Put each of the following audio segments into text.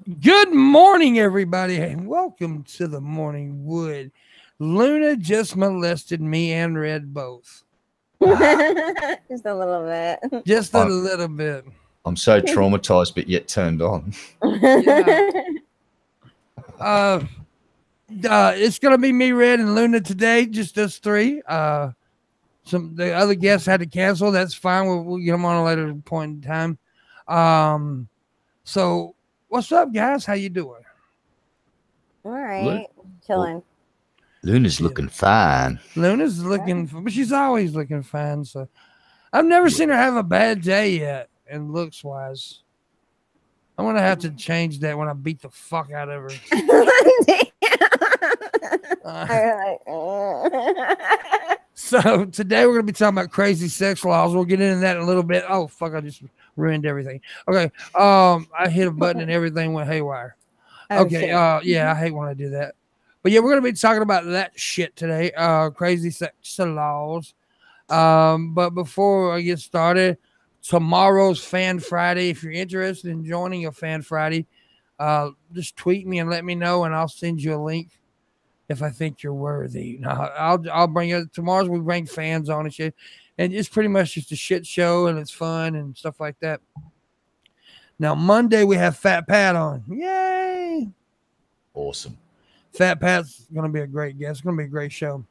Good morning, everybody, and welcome to the Morning Wood. Luna just molested me and Red both. Just a little bit. Just a little bit. I'm so traumatized, but yet turned on. Yeah. It's gonna be me, Red, and Luna today. Just us three. The other guests had to cancel. That's fine. We'll get them on a later point in time. So what's up, guys? How you doing? All right, chilling. Luna's looking fine. Luna's looking, but she's always looking fine. So I've never seen her have a bad day yet, and looks wise. I'm gonna have to change that when I beat the fuck out of her. So today we're gonna be talking about crazy sex laws. We'll get into that in a little bit. Oh fuck! I just ruined everything. Okay. I hit a button and everything went haywire. Okay. Yeah, I hate when I do that. But yeah, we're gonna be talking about that shit today. Crazy sex laws. But before I get started, tomorrow's Fan Friday. If you're interested in joining a Fan Friday, just tweet me and let me know, and I'll send you a link if I think you're worthy. I'll bring it tomorrow's. We bring fans on and shit, and it's pretty much just a shit show, and it's fun and stuff like that. Now Monday we have Fat Pat on. Yay! Awesome. Fat Pat's gonna be a great guest. It's gonna be a great show.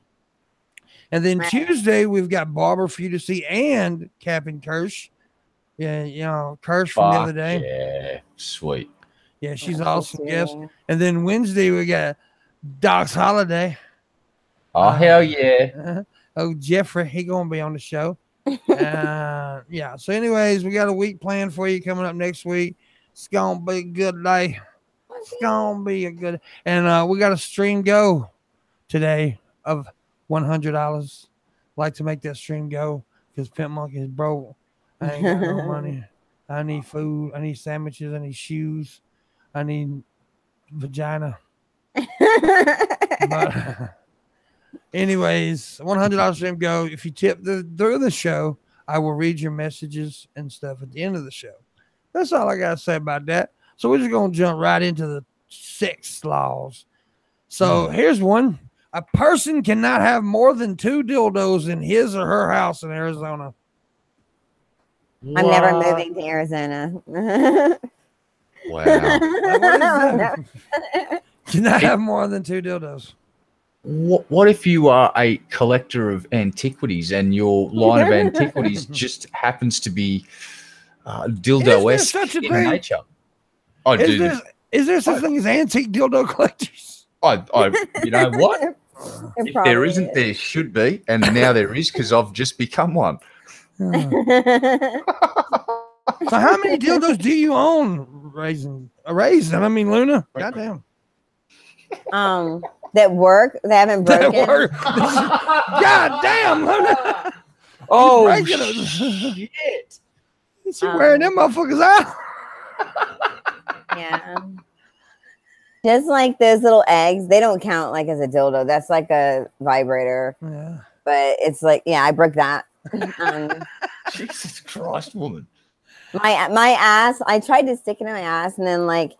And then Tuesday we've got Barber for you to see and Captain Kirsch. Yeah, you know, Kirsch from the other day. Yeah, sweet. Yeah, she's an awesome guest. And then Wednesday we got Doc's Holiday. Oh, hell yeah. Jeffrey, he gonna be on the show. Yeah. So anyways, we got a week planned for you coming up next week. It's gonna be a good day. It's gonna be a good, and we got a stream go today of $100. Like to make that stream go because Pimpmunk is broke. I ain't got no money. I need food. I need sandwiches. I need shoes. I need vagina. But anyways, $100 stream go. If you tip through the show, I will read your messages and stuff at the end of the show. That's all I gotta say about that. So we're just gonna jump right into the sex laws. So here's one. A person cannot have more than 2 dildos in his or her house in Arizona. I'm never moving to Arizona. Wow. Cannot have more than 2 dildos. What if you are a collector of antiquities and your line of antiquities just happens to be dildo-esque in nature? Is there such thing as antique dildo collectors? You know what? If there isn't, there should be, and now there is because I've just become one. So how many dildos do you own, Raisin? I mean, Luna. Goddamn. That work. They haven't broken. That work. Goddamn, Luna. Oh shit! She wearing them motherfuckers out. Yeah. Just like those little eggs, they don't count like as a dildo. That's like a vibrator. Yeah. But it's like, yeah, I broke that. Jesus Christ, woman. My ass, I tried to stick it in my ass and then like,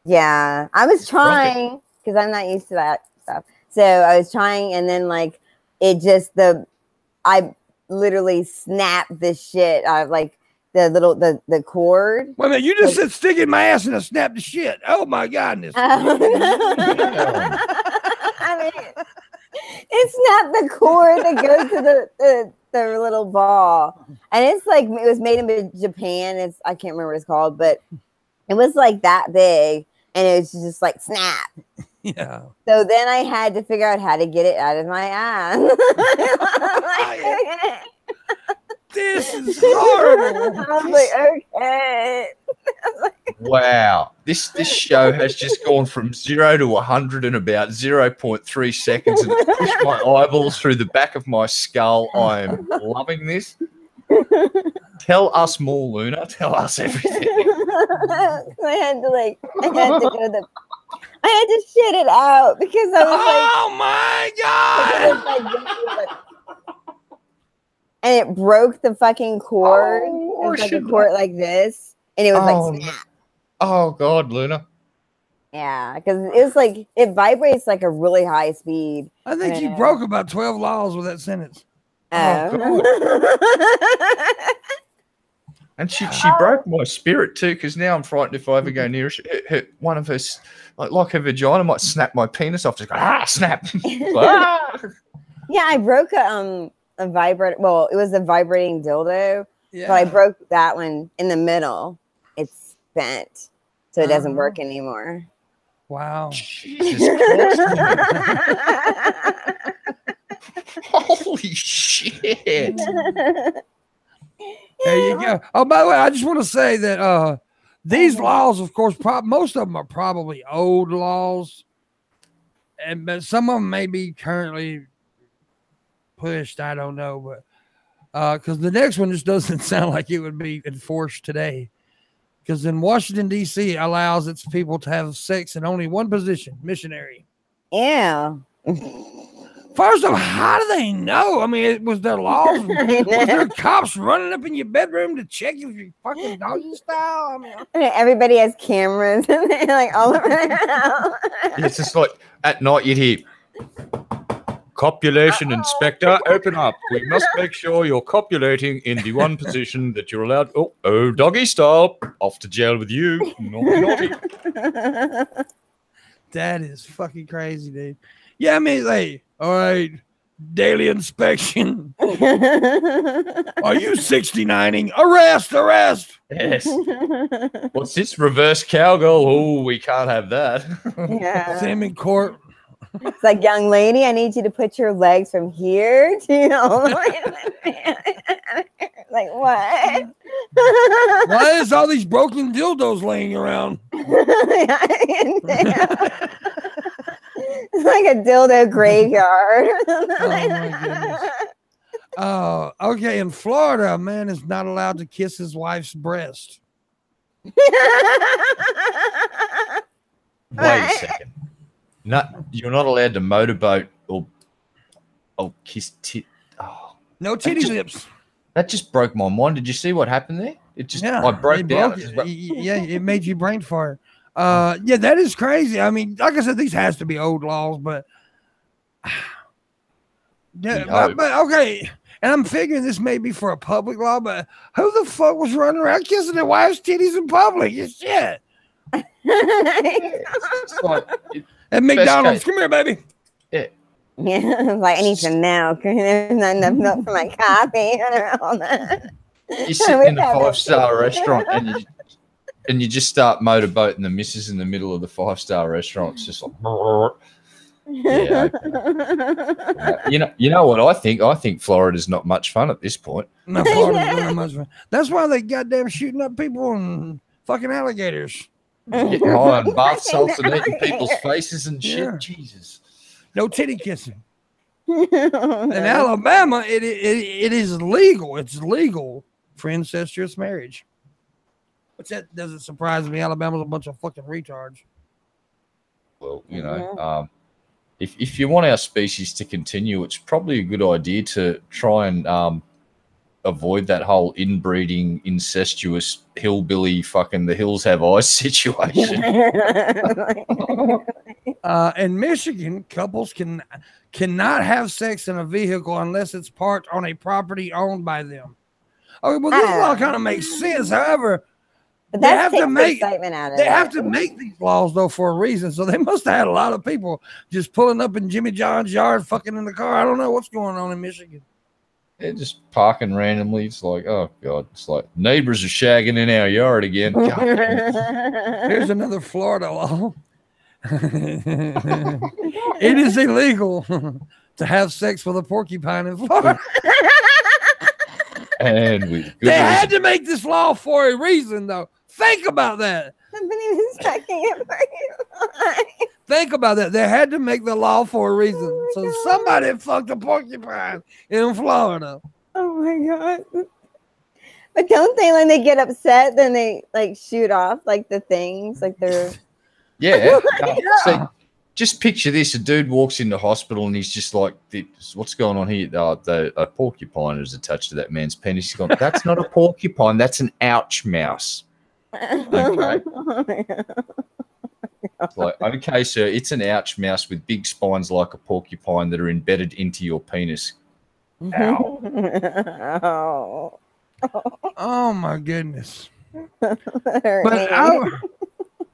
yeah, I was trying because I'm not used to that stuff. So I was trying and then like it just, I literally snapped this shit out of like, the cord. Wait a minute, you just said stick in my ass and I snapped the shit. Oh my godness. I mean, it's not the cord that goes to the little ball. And it's like, it was made in Japan. I can't remember what it's called, but it was like that big and it was just like snap. Yeah. So then I had to figure out how to get it out of my ass. This is horrible. I was like, okay. Wow. This show has just gone from 0 to 100 in about 0.3 seconds and it's pushed my eyeballs through the back of my skull. I am loving this. Tell us more, Luna. Tell us everything. I had to shit it out because I was oh my god. And it broke the fucking cord. It was like a cord like this. And it was like snap. Oh God, Luna. Yeah, because it was like it vibrates like a really high speed. I think you broke about 12 laws with that sentence. Oh God. And she broke my spirit too, because now I'm frightened if I ever go near her, one of her, like her vagina might snap my penis off. Just go, snap. Ah! Yeah, I broke a vibrator. Well, it was a vibrating dildo, Yeah. but I broke that one in the middle. It's bent, so it doesn't work anymore. Wow. Jesus Christ. Holy shit. There you go. Oh, by the way, I just want to say that these laws, of course, most of them are probably old laws, but some of them may be currently pushed. I don't know, but because the next one just doesn't sound like it would be enforced today. Because in Washington, D.C., it allows its people to have sex in only one position, missionary. Yeah. First off, how do they know? I mean, was there laws? Was there cops running up in your bedroom to check if you're fucking doggy style? I mean, everybody has cameras and they're like all over the house. It's just like at night you'd hear, copulation inspector, open up. We must make sure you're copulating in the one position that you're allowed. Oh, doggy style. Off to jail with you. Naughty. that is fucking crazy, dude. Yeah, I mean, like, all right, daily inspection. Are you 69ing? Arrest. Yes. What's this? Reverse cowgirl? Oh, we can't have that. Yeah. Same in court. It's like, young lady, I need you to put your legs from here to like what? Why is all these broken dildos laying around? It's like a dildo graveyard. Oh my goodness. Oh, okay. In Florida, a man is not allowed to kiss his wife's breast. Wait a second. You're not allowed to motorboat or kiss no titty lips. That just broke my mind. Did you see what happened there? It just I broke down. Yeah, it made you brain fart. Yeah, that is crazy. I mean, like I said, these has to be old laws, but yeah, but okay. And I'm figuring this may be for a public law, but who the fuck was running around kissing their wife's titties in public? It's shit. It's like, at McDonald's, come here, baby. Yeah. Yeah, like I need some milk. There's not enough milk for my coffee. You're sitting in a 5-star restaurant and you just start motorboating the missus in the middle of the 5-star restaurant. It's just like, yeah. Okay. You know what I think? I think Florida's not much fun at this point. No, Florida's not much fun. That's why they goddamn shooting up people and fucking alligators. Getting high on bath salts and eating people's faces and shit. Yeah. Jesus. No titty kissing. In Alabama, it is legal. It's legal for incestuous marriage. Which that doesn't surprise me. Alabama's a bunch of fucking retards. Well, you know, if you want our species to continue, it's probably a good idea to try and avoid that whole inbreeding, incestuous, hillbilly, fucking the hills have eyes situation. In Michigan, couples cannot have sex in a vehicle unless it's parked on a property owned by them. Okay, well, this law kind of makes sense. However, they have to make these laws though for a reason. So they must have had a lot of people just pulling up in Jimmy John's yard, fucking in the car. I don't know what's going on in Michigan. They're just parking randomly. It's like, oh God, it's like neighbors are shagging in our yard again. Here's another Florida law. It is illegal to have sex with a porcupine in Florida. And they had to make this law for a reason, though. Think about that. Think about that. They had to make the law for a reason. So somebody fucked a porcupine in Florida. Oh my God. But don't they, when they get upset, then they like shoot off like the things, like they're yeah. So just picture this: a dude walks into hospital and he's just like, "What's going on here?" A porcupine is attached to that man's penis. He's gone, "That's not a porcupine. That's an ouch mouse." Okay. It's like, okay, sir, it's an ouch mouse with big spines like a porcupine that are embedded into your penis. Ow. Oh my goodness. Hurt But me.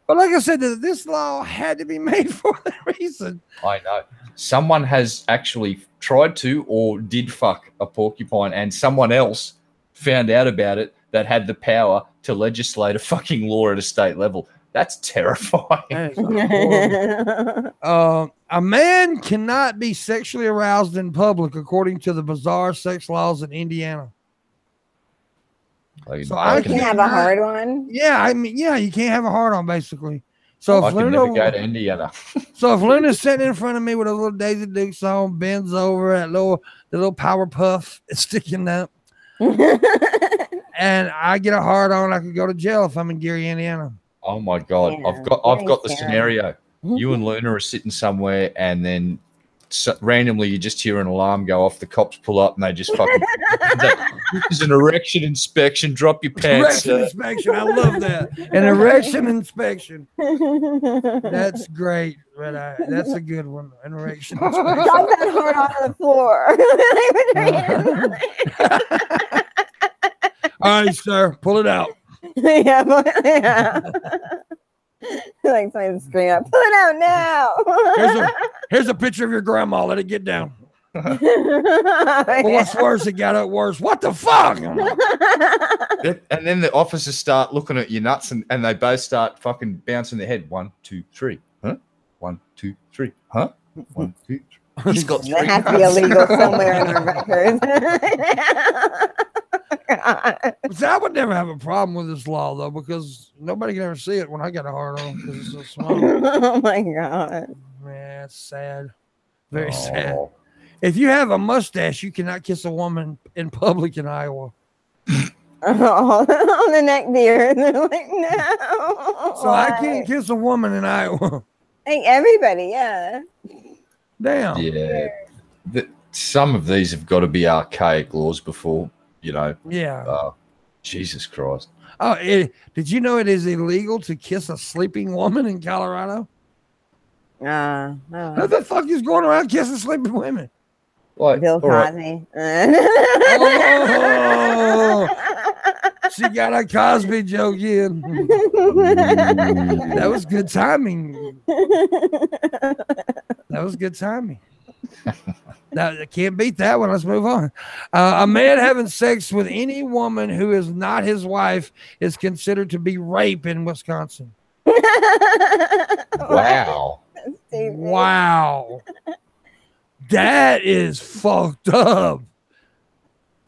but like I said, this law had to be made for that reason. I know. Someone has actually tried to or did fuck a porcupine, and someone else found out about it that had the power to legislate a fucking law at a state level. That's terrifying. That is horrible. A man cannot be sexually aroused in public according to the bizarre sex laws in Indiana. So I can have a hard one. Yeah, I mean, yeah, you can't have a hard on basically. So I if can Luna, never go to Indiana. so if Luna's sitting in front of me with a little Daisy Dukes on, bends over at the little power puff is sticking up, and I get a hard on, I could go to jail if I'm in Gary, Indiana. Oh my God. Yeah, I've got the scenario. You and Luna are sitting somewhere, and then randomly you just hear an alarm go off. The cops pull up and they just fucking this is an erection inspection. Drop your pants. Erection inspection. I love that. An erection inspection. That's great. That's a good one. An erection inspection. Drop that hard onto the floor. All right, sir. Pull it out. Yeah. Like somebody scream out, pull it out now. Here's a picture of your grandma. Let it get down. Well, what's worse? It got up worse. What the fuck? And then the officers start looking at your nuts, and they both start fucking bouncing their head. 1, 2, 3. Huh? 1, 2, 3. Huh? 1, 2, 3. He's got 3 That has to be nuts. illegal somewhere in our records. See, I would never have a problem with this law though, because nobody can ever see it when I got a hard on because it's so small. Oh my God. Man, it's sad. Very sad. If you have a mustache, you cannot kiss a woman in public in Iowa. Oh, on the neck, dear. They're like, no. So I can't kiss a woman in Iowa. Like everybody, yeah. Damn. Yeah. Some of these have got to be archaic laws before, you know. Yeah. Jesus Christ. Oh, did you know it is illegal to kiss a sleeping woman in Colorado? Who the fuck is going around kissing sleeping women? Like, Bill Cosby. Oh, she got a Cosby joke in. That was good timing. That was good timing. Now, I can't beat that one. Let's move on. A man having sex with any woman who is not his wife is considered to be rape in Wisconsin. Wow. Wow. That is fucked up.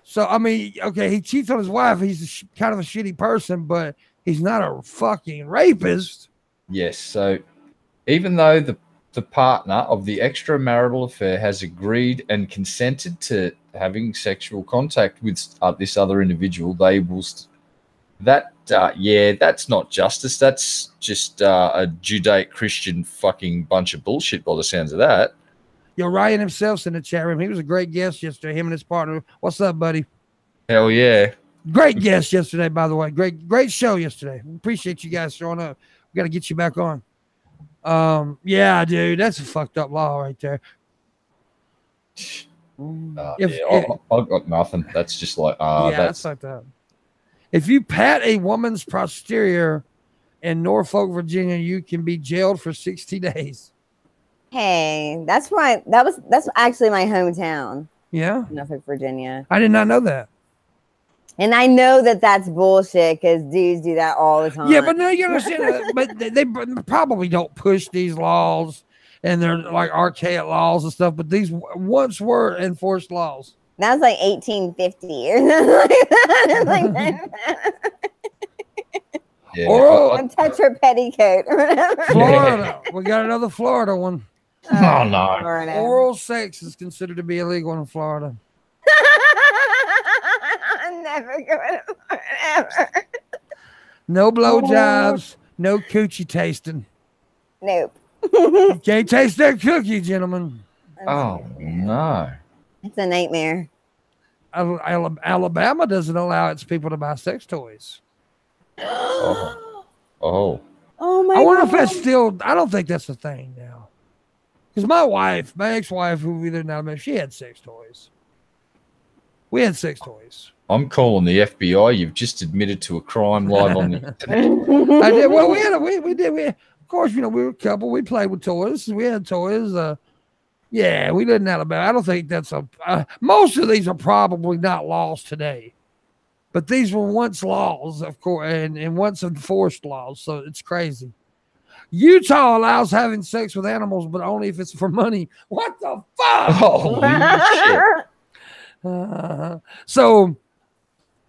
So, I mean, okay, he cheats on his wife. He's kind of a shitty person, but he's not a fucking rapist. Yes. So even though the partner of the extramarital affair has agreed and consented to having sexual contact with this other individual, they will that's not justice. That's just a Judaic-Christian fucking bunch of bullshit by the sounds of that. Yo, Ryan himself's in the chat room. He was a great guest yesterday, him and his partner. What's up, buddy? Hell yeah. Great guest yesterday, by the way. Great show yesterday. Appreciate you guys showing up. We got to get you back on. Yeah, dude, that's a fucked up law right there. I've got nothing. That's just like, that's fucked up. If you pat a woman's posterior in Norfolk, Virginia, you can be jailed for 60 days. Hey, that's actually my hometown. Yeah, Norfolk, Virginia. I did not know that. And I know that that's bullshit because dudes do that all the time. Yeah, but no, you understand. But they probably don't push these laws, and they're like archaic laws and stuff. But these once were enforced laws. That was like 1850 or something like that. Yeah. Don't touch her petticoat or whatever. Florida, we got another Florida one. Oh no! Florida. Oral sex is considered to be illegal in Florida. I'm never going to Florida ever. No blowjobs, no coochie tasting. Nope. You can't taste that cookie, gentlemen. Oh no! It's a nightmare. Alabama doesn't allow its people to buy sex toys. Oh. Oh. Oh my I wonder God. if that's still. I don't think that's a thing now. Because my ex-wife, who we lived out, she had sex toys. We had sex toys. I'm calling the FBI. You've just admitted to a crime live on the internet. I did. Well, we did. Of course, we were a couple. We played with toys. We had toys. Yeah, we lived in Alabama. I don't think that's most of these are probably not laws today, but these were once laws, of course, and once enforced laws. So it's crazy. Utah allows having sex with animals, but only if it's for money. What the fuck? Holy shit. So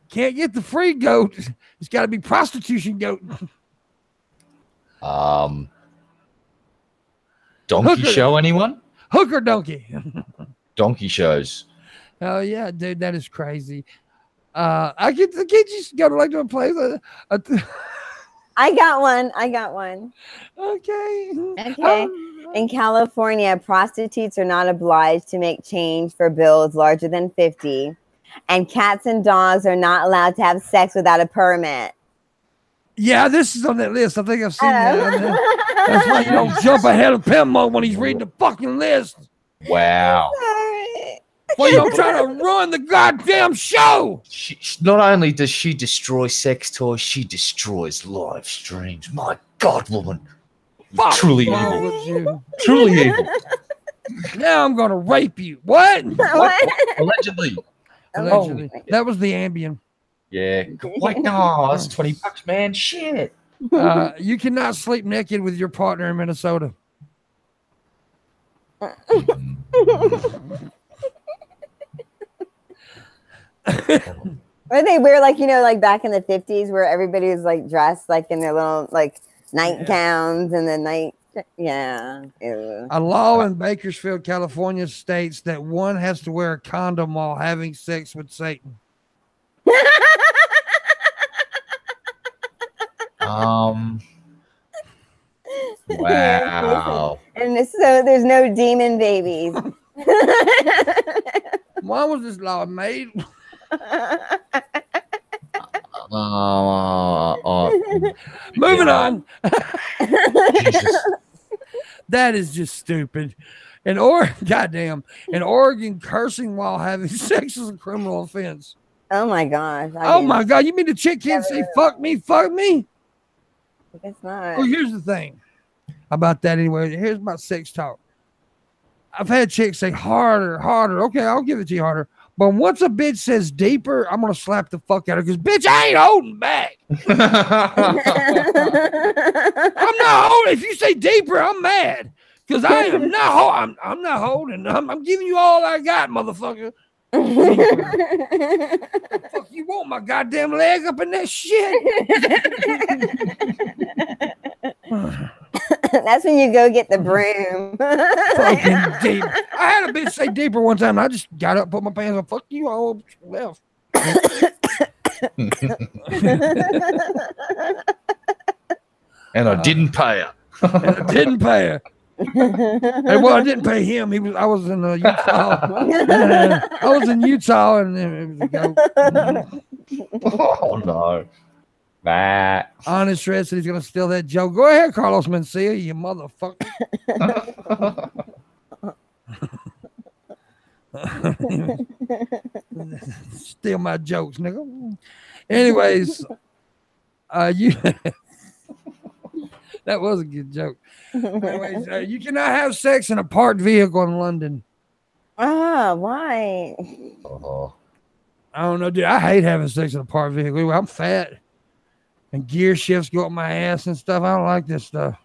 can't get the free goat. It's got to be prostitution goat. Donkey show, anyone? Hooker donkey. Donkey shows. Oh yeah, dude, that is crazy. I can't just go to a place. I got one. Okay. Okay. In California, prostitutes are not obliged to make change for bills larger than 50, and cats and dogs are not allowed to have sex without a permit. Yeah, this is on that list. I think I've seen that. That's why you don't jump ahead of Pimpmunk when he's reading the fucking list. Wow. Sorry. Well, you don't try to ruin the goddamn show. Not only does she destroy sex toys, she destroys live streams. My God, woman. Fuck Truly wrong evil. with you. Truly evil. Now I'm gonna rape you. What? Allegedly. Allegedly. That was the Ambien. Yeah. Wait, no, that's $20, man. Shit. You cannot sleep naked with your partner in Minnesota. Or they wear like back in the 50s where everybody was like dressed like in their little like nightgowns and the night. Yeah. Ew. A law in Bakersfield, California states that one has to wear a condom while having sex with Satan. Wow. And so there's no demon babies. Why was this law made? Moving on. Jesus. That is just stupid. In Oregon, cursing while having sex is a criminal offense. Oh my gosh. Oh my God. You mean the chick can't say fuck me, fuck me? It's not. Well, here's the thing about that anyway. Here's my sex talk. I've had chicks say harder, harder. Okay, I'll give it to you harder. But once a bitch says deeper, I'm going to slap the fuck out of her because, bitch, I ain't holding back. I'm not holding. If you say deeper, I'm mad because I am not I'm not holding. I'm giving you all I got, motherfucker. The fuck you want my goddamn leg up in that shit? That's when you go get the broom. Fucking deep. I had a bitch say deeper one time. And I just got up, put my pants on. Fuck you, all left. And I didn't pay her. And I didn't pay her. And well, I didn't pay him. I was in Utah. I was in Utah, and it was a goat. Oh no. That. Honest Red said he's gonna steal that joke. Go ahead, Carlos Mencia, you motherfucker. Steal my jokes, nigga. Anyways, that was a good joke. Anyways, you cannot have sex in a parked vehicle in London. Why? I don't know, dude. I hate having sex in a parked vehicle. I'm fat. And gear shifts go up my ass and stuff. I don't like this stuff.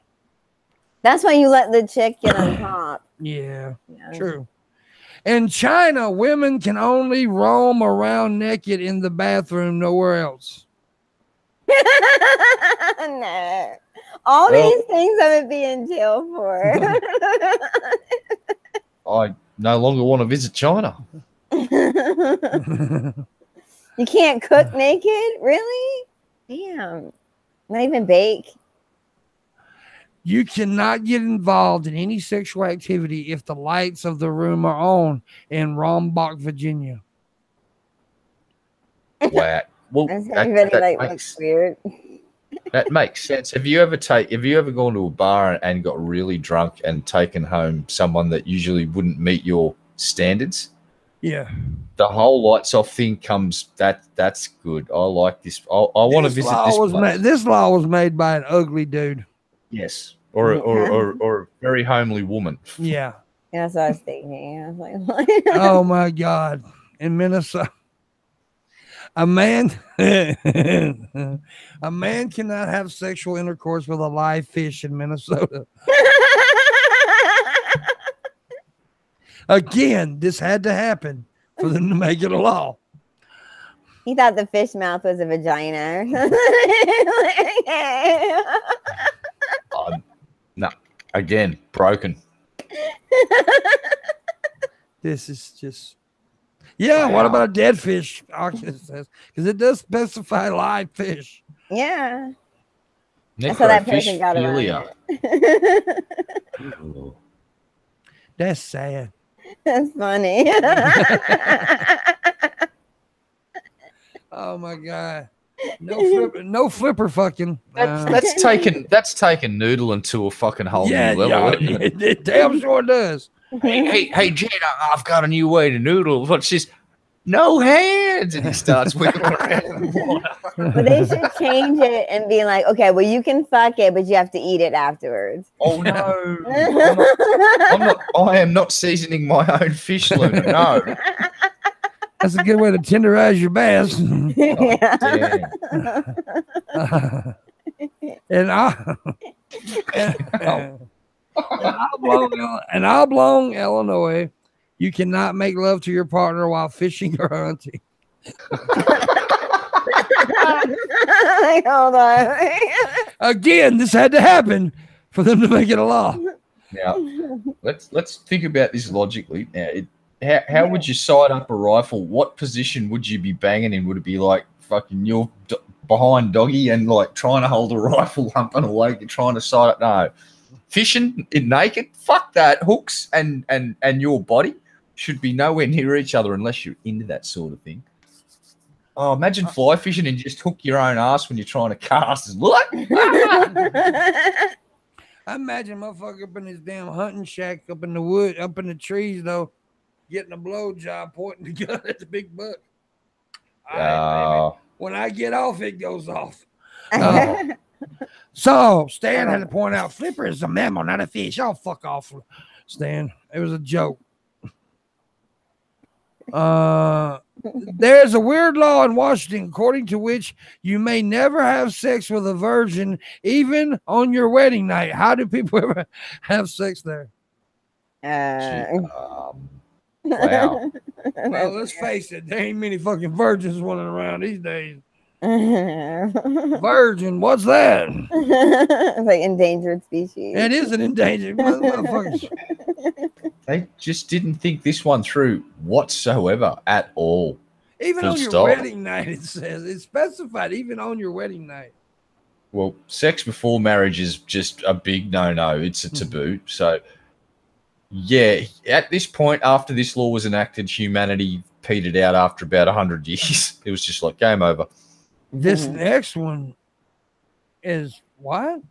That's why you let the chick get on top. Yeah, true. In China, women can only roam around naked in the bathroom, nowhere else. No. All these things I would be in jail for. I no longer want to visit China. You can't cook naked? Really? Damn. Not even bake. You cannot get involved in any sexual activity if the lights of the room are on in Rombach, Virginia. Wow. Well, Everybody that like makes, looks weird. That makes sense. Have you ever gone to a bar and got really drunk and taken home someone that usually wouldn't meet your standards? Yeah. The whole lights off thing comes. That's good. I like this. I want to visit this place. This law was made by an ugly dude. Yes, or a very homely woman. Yeah, Yeah. that's what I was thinking. I was like, Oh my God. In Minnesota, a man cannot have sexual intercourse with a live fish in Minnesota. Again, this had to happen for them to make it a law. He thought the fish mouth was a vagina. No, again, broken. This is just. Yeah, wow. What about a dead fish? Because it does specify live fish. Yeah. That's how that person got around it. That's sad. That's funny. Oh my God. No flipper fucking. That's taken noodling to a fucking whole new level. It damn sure does. Hey, Jane, I've got a new way to noodle. But she's no hands, and he starts wiggling around in the water. But they should change it and be like, okay, well, you can fuck it, but you have to eat it afterwards. Oh no, I am not seasoning my own fish, Luna. No. That's a good way to tenderize your bass. In Oblong, Illinois, you cannot make love to your partner while fishing or hunting. Hold on. Again, this had to happen for them to make it a law. Now, let's think about this logically. Now, how would you sight up a rifle? What position would you be banging in? Would it be like fucking you're behind doggy and like trying to hold a rifle, humping away, you're trying to sight up? No, fishing in naked. Fuck that. Hooks and your body should be nowhere near each other unless you're into that sort of thing. Oh, imagine fly fishing and just hook your own ass when you're trying to cast. Look. I imagine motherfucker up in his damn hunting shack up in the wood, up in the trees though, getting a blowjob, pointing the gun at the big buck. When I get off, it goes off. So Stan had to point out, flipper is a mammal, not a fish. Oh, fuck off, Stan. It was a joke. There's a weird law in Washington according to which you may never have sex with a virgin even on your wedding night. How do people ever have sex there? Wow. Well, let's face it, there ain't many fucking virgins running around these days. Virgin, what's that? It's like endangered species. It is an endangered motherfucker. They just didn't think this one through whatsoever at all. Even on your wedding night, it says it's specified. Even on your wedding night. Well, sex before marriage is just a big no-no. It's a taboo. So, yeah, at this point, after this law was enacted, humanity petered out after about 100 years. It was just like game over. This next one is what?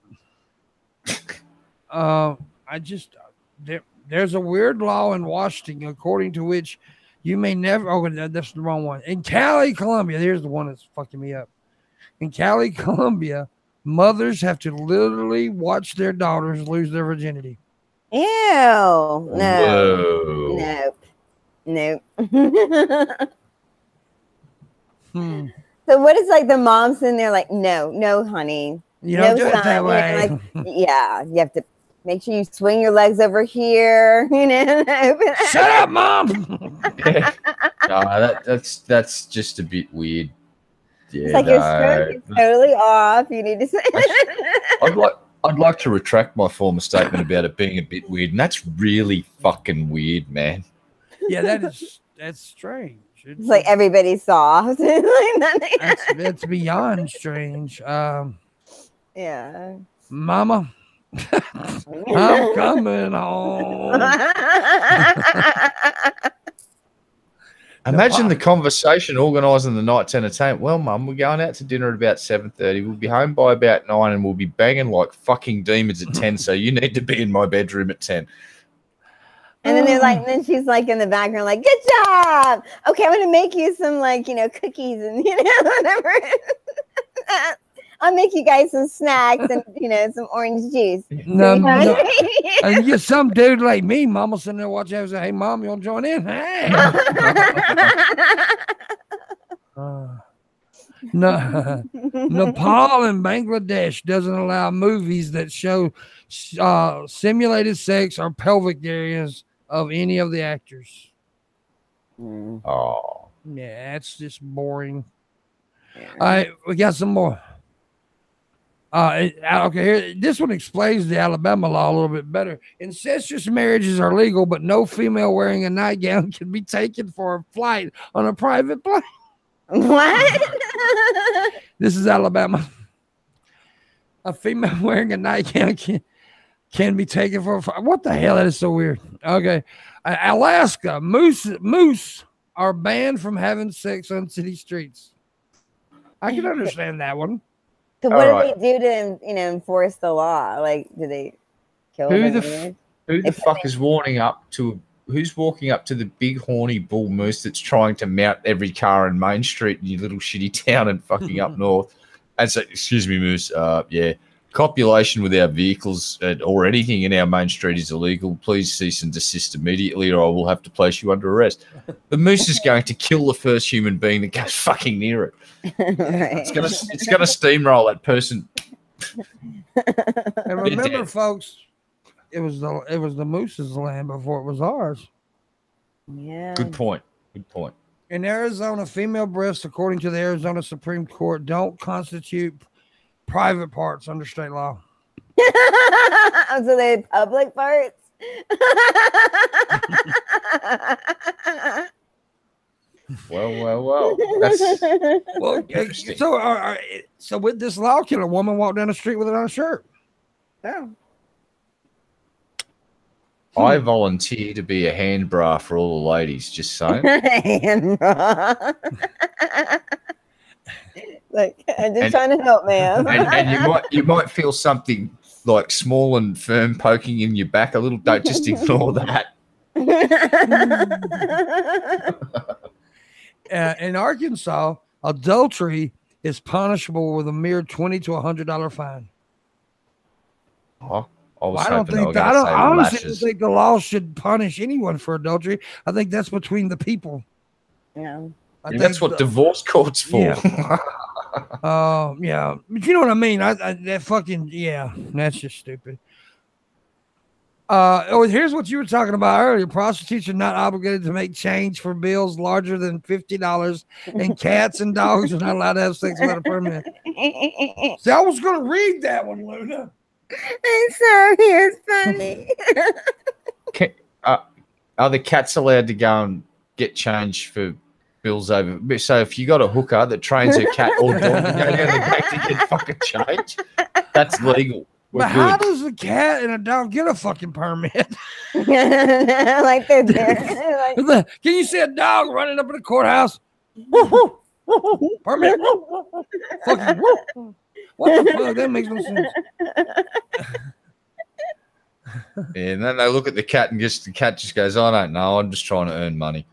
There's a weird law in Washington according to which you may never. Oh, that's the wrong one. In Cali, Colombia, here's the one that's fucking me up. In Cali, Colombia, mothers have to literally watch their daughters lose their virginity. Ew! No. Nope. So what is like the mom sitting there like, no, honey. You don't do it that way. Like, yeah, you have to make sure you swing your legs over here. You know. Shut up, Mom. That's just a bit weird. Yeah, it's like your stroke is totally off. You need to say. I'd like to retract my former statement about it being a bit weird, and that's really fucking weird, man. Yeah, that's strange. It's like everybody's soft. That's beyond strange. Yeah. Mama, I'm coming home. Imagine the conversation organising the night's entertainment. Well, Mum, we're going out to dinner at about 7:30. We'll be home by about 9 and we'll be banging like fucking demons at 10. So you need to be in my bedroom at 10. And then they're like, and then she's like in the background, like, good job. Okay, I'm gonna make you some cookies and whatever. I'll make you guys some snacks and some orange juice. No. And you get some dude like me, Mama sitting there watching and say, "Hey, Mom, you want to join in?" Hey. No, Nepal and Bangladesh doesn't allow movies that show simulated sex or pelvic areas of any of the actors. Oh, yeah, that's just boring. All right, we got some more. Okay, here, this one explains the Alabama law a little bit better. Incestuous marriages are legal, but no female wearing a nightgown can be taken for a flight on a private plane. What? This is Alabama. A female wearing a nightgown can be taken for a flight. What the hell? That is so weird. Okay. Alaska, moose are banned from having sex on city streets. I can understand that one. So what do they do to enforce the law? Like, do they kill them? Who the fuck is walking up to the big horny bull moose that's trying to mount every car in Main Street in your little shitty town and fucking up north and say, "Excuse me, moose, yeah, copulation with our vehicles or anything in our main street is illegal. Please cease and desist immediately or I will have to place you under arrest." The moose is going to kill the first human being that goes fucking near it. Right. It's gonna steamroll that person. And remember, folks, it was the moose's land before it was ours. Yeah. Good point. In Arizona, female breasts, according to the Arizona Supreme Court, don't constitute private parts under state law. So they're public parts? Well. That's interesting. So with this law, can a woman walk down the street with it on a shirt? Yeah. I volunteer to be a hand bra for all the ladies, just saying. Hand bra. Like, I'm just trying to help, man. And you might feel something like small and firm poking in your back a little. Don't just ignore that. In Arkansas, adultery is punishable with a mere $20 to $100 fine. Oh, I honestly don't think the law should punish anyone for adultery. I think that's between the people. Yeah. That's what divorce court's for. Yeah. Yeah. But you know what I mean? That's just stupid. Here's what you were talking about earlier. Prostitutes are not obligated to make change for bills larger than $50, and cats and dogs are not allowed to have sex without a permit. See, I was going to read that one, Luna. I'm sorry, it's funny. Are the cats allowed to go and get change for bills over? So if you got a hooker that trains her cat or dog to go down the back to get fucking change, that's legal. But how does a cat and a dog get a fucking permit? Like they're there. Can you see a dog running up in the courthouse? Permit. Fucking what the fuck? That makes no sense. Yeah, and then they look at the cat and the cat just goes, "I don't know. I'm just trying to earn money."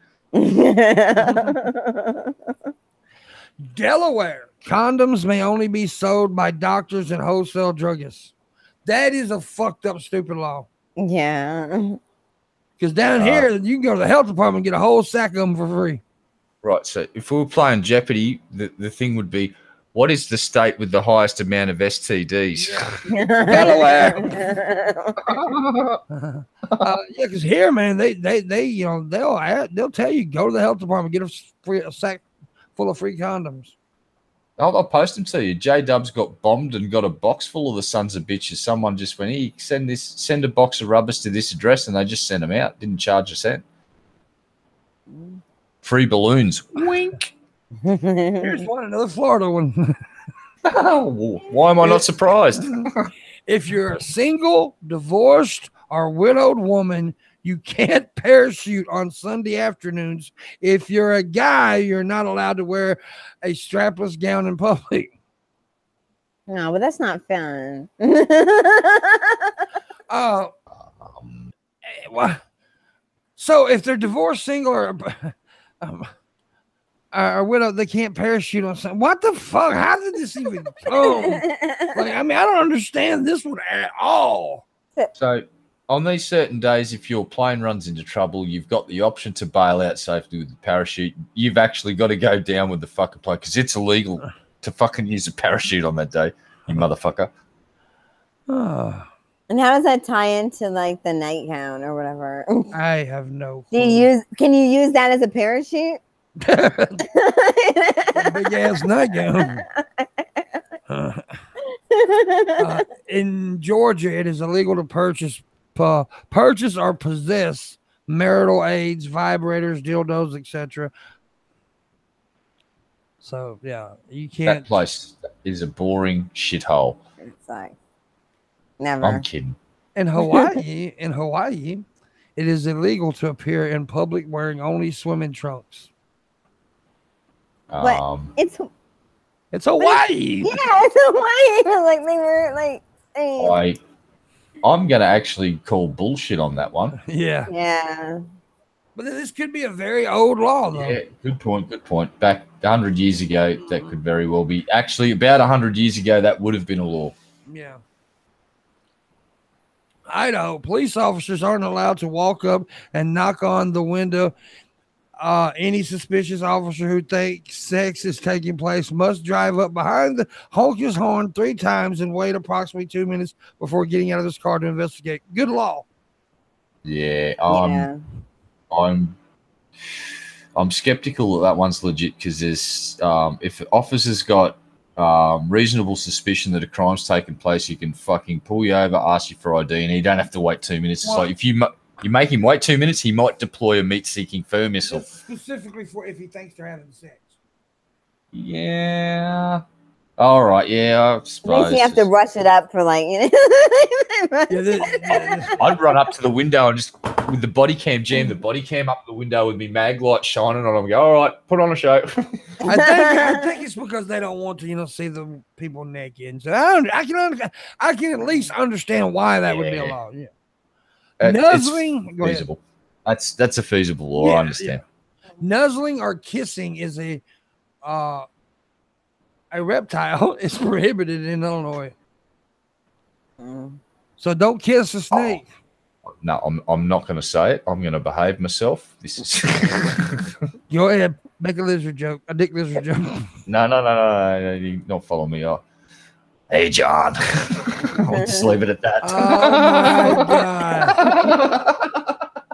Delaware, condoms may only be sold by doctors and wholesale druggists. That is a fucked up, stupid law. Yeah. Because down here, you can go to the health department and get a whole sack of them for free. Right. So if we were playing Jeopardy, the thing would be, what is the state with the highest amount of STDs? Delaware. Yeah, because here, man, they'll tell you, go to the health department, get a sack full of free condoms. I'll post them to you. J-Dub's got bombed and got a box full of the sons of bitches. Someone just went, "Hey, send a box of rubbers to this address," and they just sent them out. Didn't charge a cent. Free balloons. Wink. Here's another Florida one. Why am I not surprised? If you're a single, divorced, or widowed woman, you can't parachute on Sunday afternoons. If you're a guy, you're not allowed to wear a strapless gown in public. No, but that's not fun. So if they're divorced, single, or widow, they can't parachute on something. What the fuck? How did this even come? I don't understand this one at all. So on these certain days, if your plane runs into trouble, you've got the option to bail out safely with the parachute. You've actually got to go down with the fucking plane because it's illegal to fucking use a parachute on that day, you motherfucker. And how does that tie into like the nightgown or whatever? I have no clue. Can you use that as a parachute? Big ass nightgown. In Georgia, it is illegal to purchase or possess marital aids, vibrators, dildos, etc. So yeah, you can't. That place is a boring shithole. It's like never. I'm kidding. In Hawaii, it is illegal to appear in public wearing only swimming trunks. But it's Hawaii. Yeah, it's Hawaii. Like they were like. I'm gonna actually call bullshit on that one. Yeah. Yeah. But this could be a very old law, though. Yeah, good point. Good point. Back 100 years ago, that could very well be. Actually, about 100 years ago, that would have been a law. Yeah. Idaho, police officers aren't allowed to walk up and knock on the window. Any suspicious officer who thinks sex is taking place must drive up behind honk his horn 3 times and wait approximately 2 minutes before getting out of his car to investigate. Good law. Yeah, I'm skeptical that one's legit because there's if officers got reasonable suspicion that a crime's taken place, you can fucking pull you over, ask you for ID, and you don't have to wait 2 minutes. It's like if you make him wait 2 minutes, he might deploy a meat-seeking fur missile. Specifically for if he thinks they're having sex. Yeah. All right. Yeah, I suppose. At least you have to rush it up for like, you know. I'd run up to the window and just with the body cam jam the body cam up the window with me mag light shining on. I'm go, all right, put on a show. I think it's because they don't want to, see the people naked. So I can at least understand why that would be a law. Yeah. Nuzzling, it's feasible. That's a feasible law. I understand. Yeah. Nuzzling or kissing is a reptile. Is prohibited in Illinois. So don't kiss a snake. No, I'm not going to say it. I'm going to behave myself. This is. Go ahead, make a lizard joke, a dick lizard joke. No. You don't follow me up. Hey, John. I'll just leave it at that. Oh my god.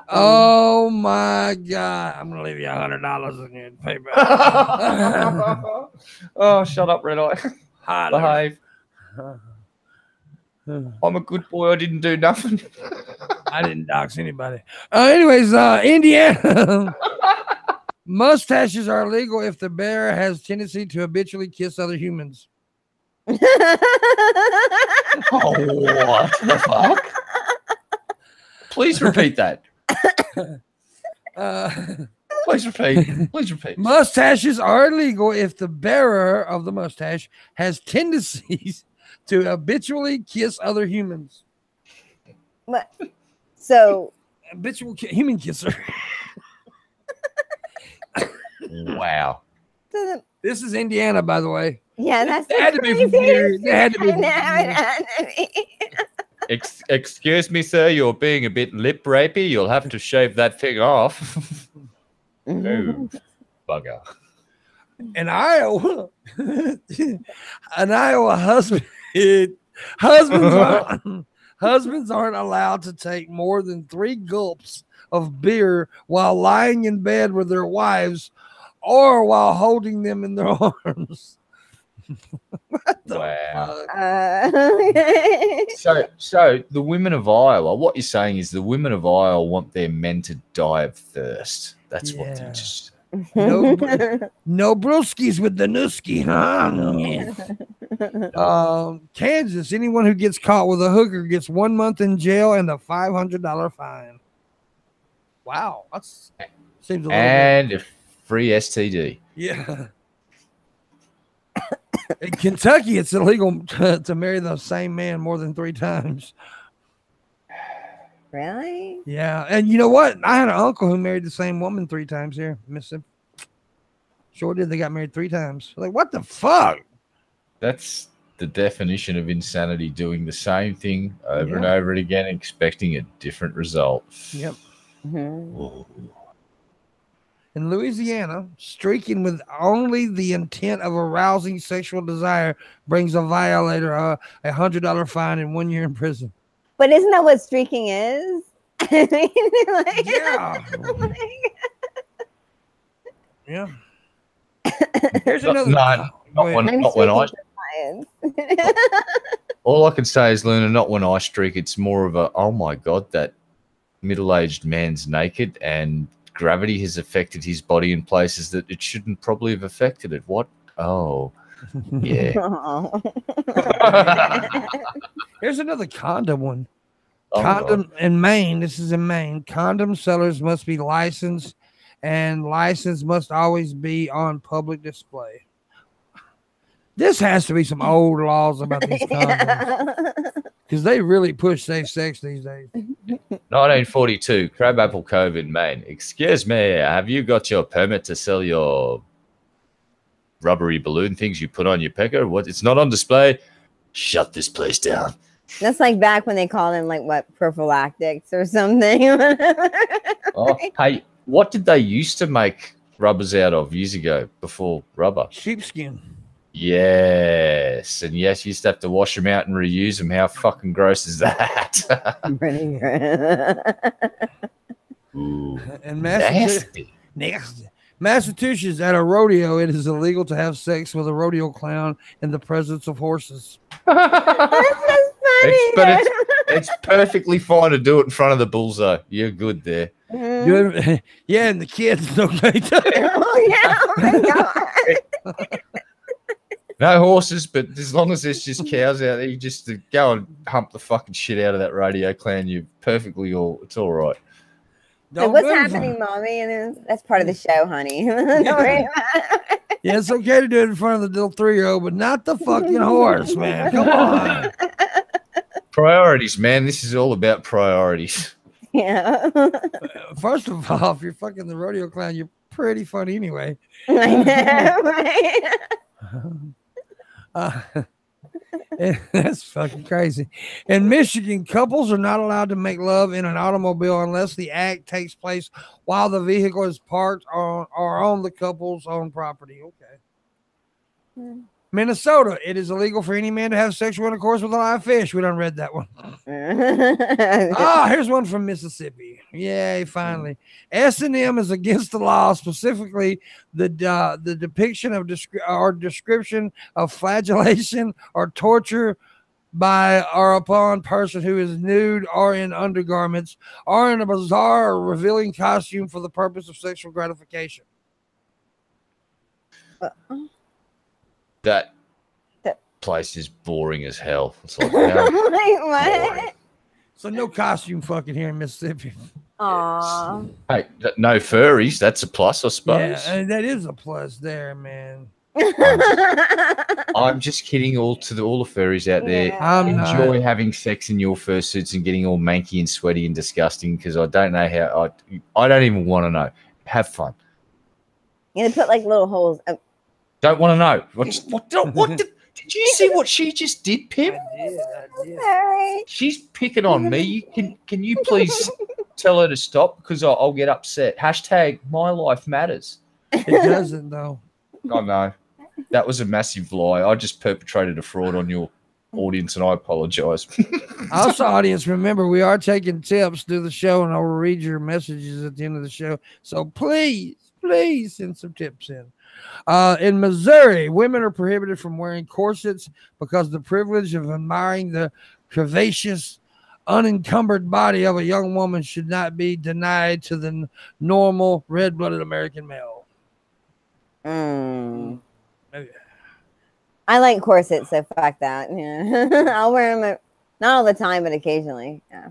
Oh my god. I'm gonna leave you $100 in your PayPal. Oh, shut up, Red Eye. Behave. I'm a good boy. I didn't do nothing. I didn't dox anybody. Anyways, Indiana. Mustaches are illegal if the bearer has tendency to habitually kiss other humans. Oh, what the fuck? Please repeat that. Please repeat. Mustaches are illegal if the bearer of the mustache has tendencies to habitually kiss other humans. What? So habitual human kisser. Wow. This is Indiana, by the way. Yeah, that's it had to be from here. It had to be. Excuse me, sir. You're being a bit lip rapey. You'll have to shave that thing off. Oh, bugger. In Iowa, husbands aren't allowed to take more than 3 gulps of beer while lying in bed with their wives or while holding them in their arms. What the fuck? So the women of Iowa, what you're saying is the women of Iowa want their men to die of thirst. That's what they're just. No brewskis with the nooski, huh? Kansas, anyone who gets caught with a hooker gets 1 month in jail and a $500 fine. Wow, that's seems a little and a free STD. Yeah. In Kentucky, it's illegal to marry the same man more than 3 times. Really? Yeah, and you know what? I had an uncle who married the same woman 3 times here, Mississippi. Sure did. They got married 3 times. Like, what the fuck? That's the definition of insanity, doing the same thing over and over again, expecting a different result. Yep. Mm-hmm. In Louisiana, streaking with only the intent of arousing sexual desire brings a violator a $100 fine and 1 year in prison. But isn't that what streaking is? Yeah. Yeah. Here's another. Not when I. All I can say is, Luna, not when I streak. It's more of a, oh my God, that middle-aged man's naked and gravity has affected his body in places that it shouldn't probably have affected it. What? Oh, yeah. Here's another condom one. Oh, Condom God. in Maine. This is in Maine. Condom sellers must be licensed, and license must always be on public display. This has to be some old laws about these condoms, because they really push safe sex these days. 1942, Crabapple Cove in Maine. Excuse me, have you got your permit to sell your rubbery balloon things you put on your pecker? What? It's not on display. Shut this place down. That's like back when they called in like what, prophylactics or something. Oh, hey, what did they used to make rubbers out of years ago before rubber? Sheepskin. Yes, and yes, you used to have to wash them out and reuse them. How fucking gross is that? Pretty good. Ooh, And nasty. Massachusetts, at a rodeo, it is illegal to have sex with a rodeo clown in the presence of horses. It's perfectly fine to do it in front of the bullseye. You're good there. Mm-hmm. Yeah, and the kids okay too. Oh yeah, oh my God. No horses, but as long as there's just cows out there, you just go and hump the fucking shit out of that rodeo clown. You're perfectly it's all right. So what's happening, Mommy? And that's part of the show, honey. Don't worry about it. Yeah, it's okay to do it in front of the little 3-year-old, but not the fucking horse, man. Come on. Priorities, man. This is all about priorities. Yeah. First of all, if you're fucking the rodeo clown, you're pretty funny anyway. I know, right? That's fucking crazy. In Michigan, couples are not allowed to make love in an automobile unless the act takes place while the vehicle is parked on the couple's own property. Okay. Minnesota, it is illegal for any man to have sexual intercourse with a live fish. We done read that one. Here's one from Mississippi. Yay, finally. S&M is against the law, specifically the depiction of description of flagellation or torture by or upon person who is nude or in undergarments or in a bizarre or revealing costume for the purpose of sexual gratification. That place is boring as hell. It's like, what? So no costume fucking here in Mississippi. Aww. Hey, no furries. That's a plus, I suppose. Yeah, and that is a plus there, man. I'm just kidding all the furries out there. Yeah. Enjoy having sex in your fursuits and getting all manky and sweaty and disgusting, because I don't know how. I don't even want to know. Have fun. You put like little holes. Don't want to know. What did you see what she just did, Pip? I did. Sorry. She's picking on me. Can you please tell her to stop, because I'll get upset. Hashtag my life matters. It doesn't, though. I know. That was a massive lie. I just perpetrated a fraud on your audience, and I apologize. Also, audience, remember, we are taking tips through the show, and I will read your messages at the end of the show. So please send some tips in. In Missouri, women are prohibited from wearing corsets because the privilege of admiring the curvaceous, unencumbered body of a young woman should not be denied to the normal red-blooded American male. I I like corsets, so fuck that. Yeah. I'll wear them not all the time, but occasionally. Yeah.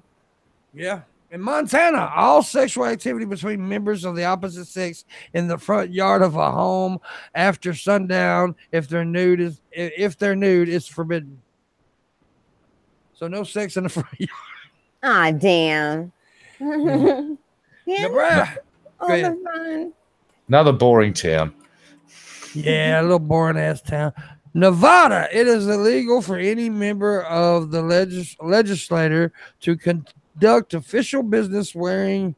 Yeah. In Montana, all sexual activity between members of the opposite sex in the front yard of a home after sundown, if they're nude, is forbidden. So no sex in the front yard. Ah, damn. Yeah. Nebraska. All the fun. Another boring town. Yeah, a little boring ass town. Nevada, it is illegal for any member of the legislature to conduct official business wearing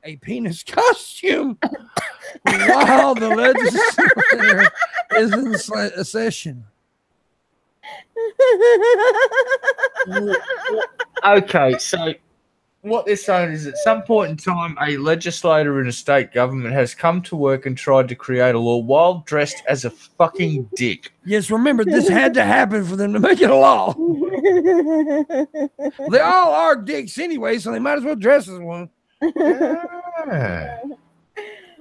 a penis costume while the legislature is in session. Okay, so what they're saying is at some point in time, a legislator in a state government has come to work and tried to create a law while dressed as a fucking dick. Yes, remember, this had to happen for them to make it a law. They all are dicks anyway, so they might as well dress as one. Yeah.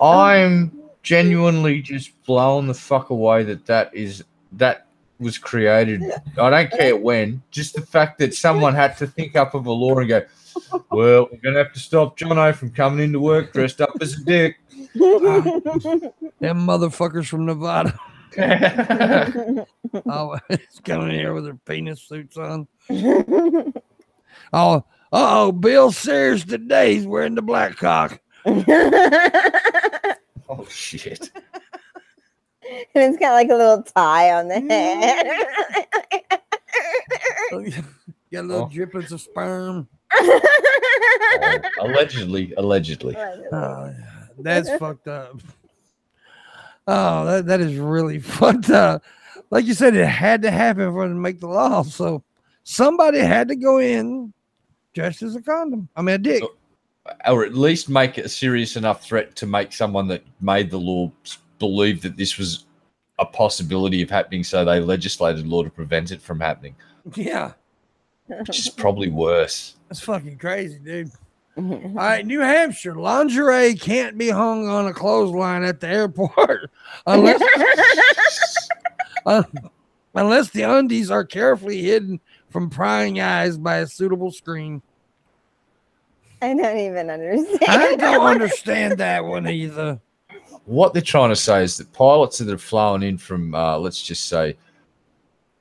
I'm genuinely just blown the fuck away that was created. I don't care when. Just the fact that someone had to think up of a law and go, well, we're gonna have to stop Jono from coming into work dressed up as a dick. Them motherfuckers from Nevada. Always coming here with their penis suits on. Oh, Bill Sears today. He's wearing the black cock. Oh shit. And it's got like a little tie on the head. Got little drippings of sperm. Allegedly. Oh, that's fucked up. Oh, that is really fucked up. Like you said, it had to happen for them to make the law. So somebody had to go in dressed as a condom. I mean, a dick. Or at least make it a serious enough threat to make someone that made the law believe that this was a possibility of happening, so they legislated law to prevent it from happening. Yeah. Which is probably worse. That's fucking crazy, dude. All right, New Hampshire, lingerie can't be hung on a clothesline at the airport unless the undies are carefully hidden from prying eyes by a suitable screen. I don't even understand. I don't understand that one either. What they're trying to say is that pilots that are flown in from, let's just say,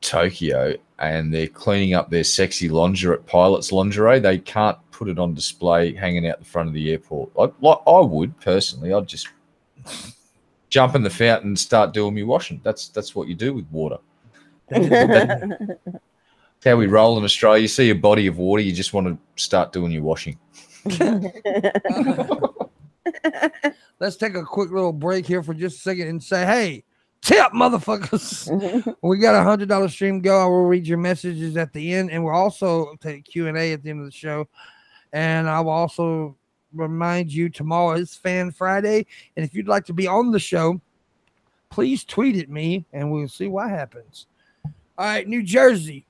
Tokyo, and they're cleaning up their sexy pilot's lingerie, they can't put it on display hanging out the front of the airport. I would, personally. I'd just jump in the fountain and start doing me washing. That's what you do with water. That's how we roll in Australia. You see a body of water, you just want to start doing your washing. Let's take a quick little break here for just a second and say, hey, tip, motherfuckers. We got a $100 stream go. I will read your messages at the end, and we'll also take Q&A at the end of the show. And I will also remind you tomorrow is Fan Friday, and if you'd like to be on the show, please tweet at me, and we'll see what happens. All right, New Jersey.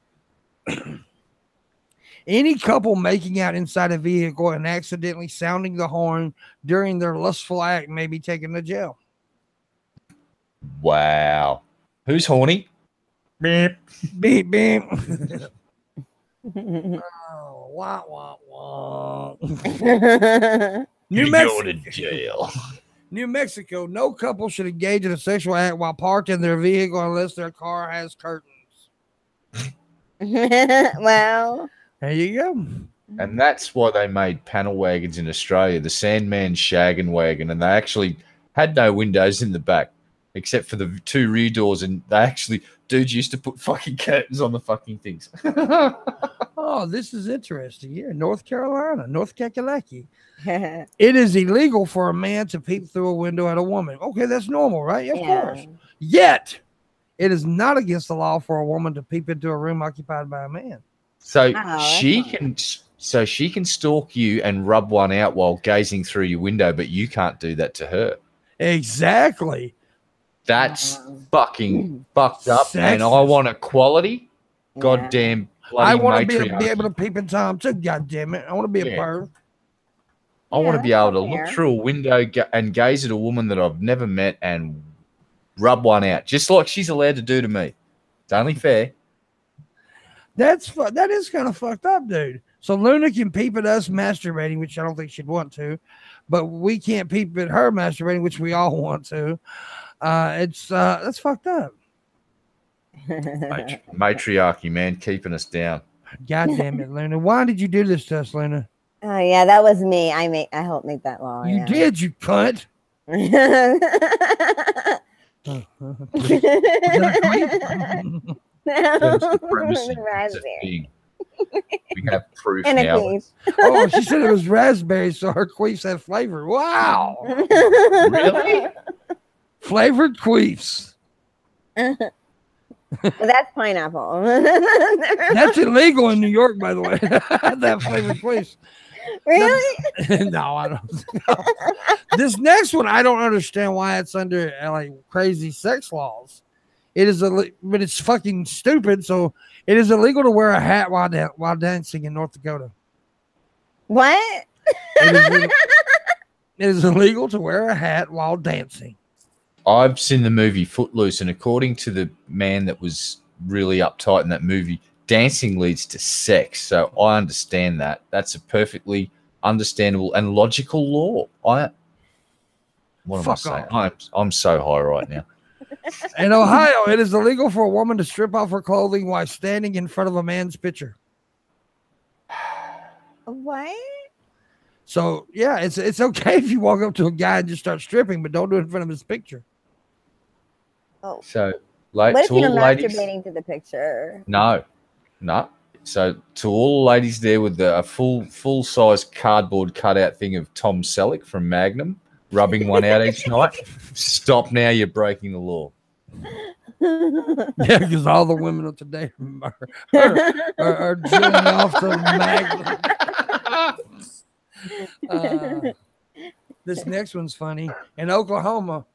Any couple making out inside a vehicle and accidentally sounding the horn during their lustful act may be taken to jail. Wow. Who's horny? Beep, beep, beep. Oh, wah, wah, wah. New Mexico. Go to jail. New Mexico. No couple should engage in a sexual act while parked in their vehicle unless their car has curtains. Well, there you go. And that's why they made panel wagons in Australia, the Sandman Shaggin' wagon, and they actually had no windows in the back except for the two rear doors, and they actually, dudes used to put fucking curtains on the fucking things. Oh, this is interesting. Here, North Carolina, North Kakalaki. It is illegal for a man to peep through a window at a woman. Okay, that's normal, right? Of course. Yet, it is not against the law for a woman to peep into a room occupied by a man. So she can stalk you and rub one out while gazing through your window, but you can't do that to her. Exactly. That's fucking fucked up. And I want equality. Goddamn bloody I want to matriarchy. be able to peep in time too, goddamn it. I want to be a perv. I want to be able to look through a window and gaze at a woman that I've never met and rub one out, just like she's allowed to do to me. It's only fair. That is kind of fucked up, dude. So Luna can peep at us masturbating, which I don't think she'd want to, but we can't peep at her masturbating, which we all want to. That's fucked up. Matriarchy, man, keeping us down. God damn it, Luna. Why did you do this to us, Luna? Oh yeah, that was me. I helped make that law. You did, you cunt. We have proof and now. Oh, she said it was raspberry, so her queefs have flavor. Wow. Really? Flavored queefs. Well, that's pineapple. That's illegal in New York, by the way. That flavored queefs. Really? No, I don't. No. This next one, I don't understand why it's under like crazy sex laws. It is but it's fucking stupid. So it is illegal to wear a hat while dancing in North Dakota. What? It is illegal to wear a hat while dancing. I've seen the movie Footloose, and according to the man that was really uptight in that movie, dancing leads to sex. So I understand that. That's a perfectly understandable and logical law. What am I saying? I'm so high right now. In Ohio, it is illegal for a woman to strip off her clothing while standing in front of a man's picture. What? So yeah, it's okay if you walk up to a guy and just start stripping, but don't do it in front of his picture. Oh. So, what if you're ladies, masturbating to the picture? No. So to all the ladies there with a full size cardboard cutout thing of Tom Selleck from Magnum, rubbing one out each night, stop now. You're breaking the law. Yeah, because all the women of today are drilling off the Magnum. This next one's funny. In Oklahoma,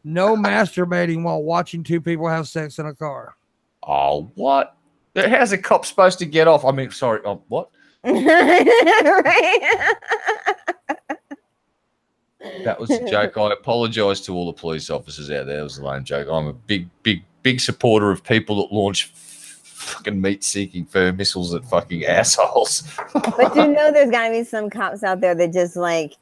no masturbating while watching two people have sex in a car. Oh, what? How's a cop supposed to get off? I mean, sorry, what? Right. That was a joke. I apologize to all the police officers out there. It was a lame joke. I'm a big supporter of people that launch fucking meat-seeking fur missiles at fucking assholes. But you know there's got to be some cops out there that just like,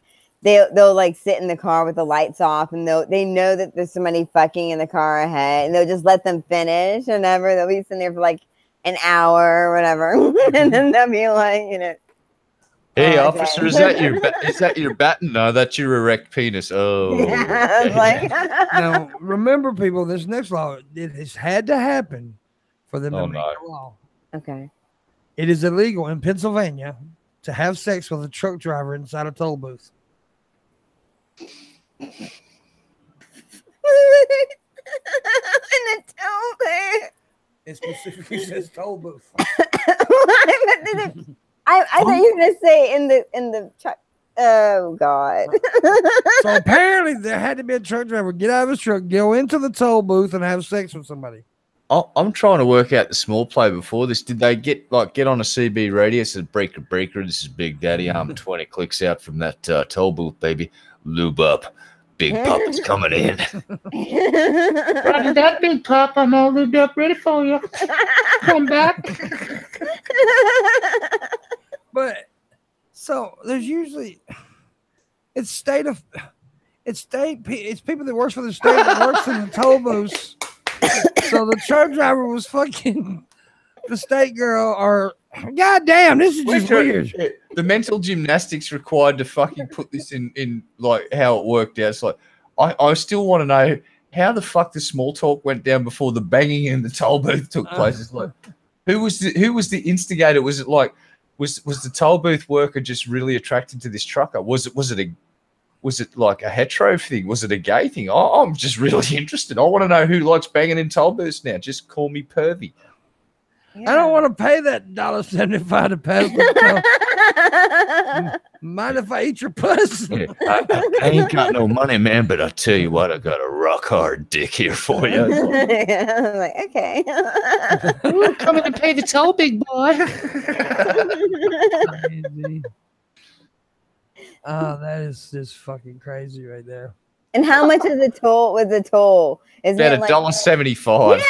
they'll like sit in the car with the lights off, and they know that there's somebody fucking in the car ahead, and they'll just let them finish, and never they'll be sitting there for like an hour or whatever, and then they'll be like, you know, hey, officer, is that your baton? No, that's your erect penis. Oh, yeah, like now remember, people, this next law, it has had to happen for them to make the law. Okay, it is illegal in Pennsylvania to have sex with a truck driver inside a toll booth. In a toll booth. It specifically says toll booth. I thought you were gonna say in the truck. Oh God. So apparently there had to be a truck driver get out of his truck, go into the toll booth, and have sex with somebody. I'm trying to work out the small play before this. Did they get on a CB radio? Said breaker, this is Big Daddy. I'm 20 clicks out from that toll booth, baby. Lube up. Big Papa's coming in. Roger that, Big Papa. I'm all lubed up, ready for you. Come back. But so there's usually it's people that works for the state that works in the toll booths. So the truck driver was fucking the state girl, or goddamn, this is just weird. The mental gymnastics required to fucking put this in like how it worked out. It's like I still want to know how the fuck the small talk went down before the banging in the toll booth took place. It's like who was the instigator? Was it like was the toll booth worker just really attracted to this trucker? Was it like a hetero thing? Was it a gay thing? I'm just really interested. I want to know who likes banging in toll booths now. Just call me pervy. Yeah. I don't want to pay that $1.75 to pass the mind if I eat your puss? Yeah, I ain't got no money, man, but I tell you what, I got a rock hard dick here for you. Yeah, I'm like, okay. Ooh, coming to pay the toll, big boy. Oh, that is just fucking crazy right there. And how much is the toll? With the toll, is About it like $1.75.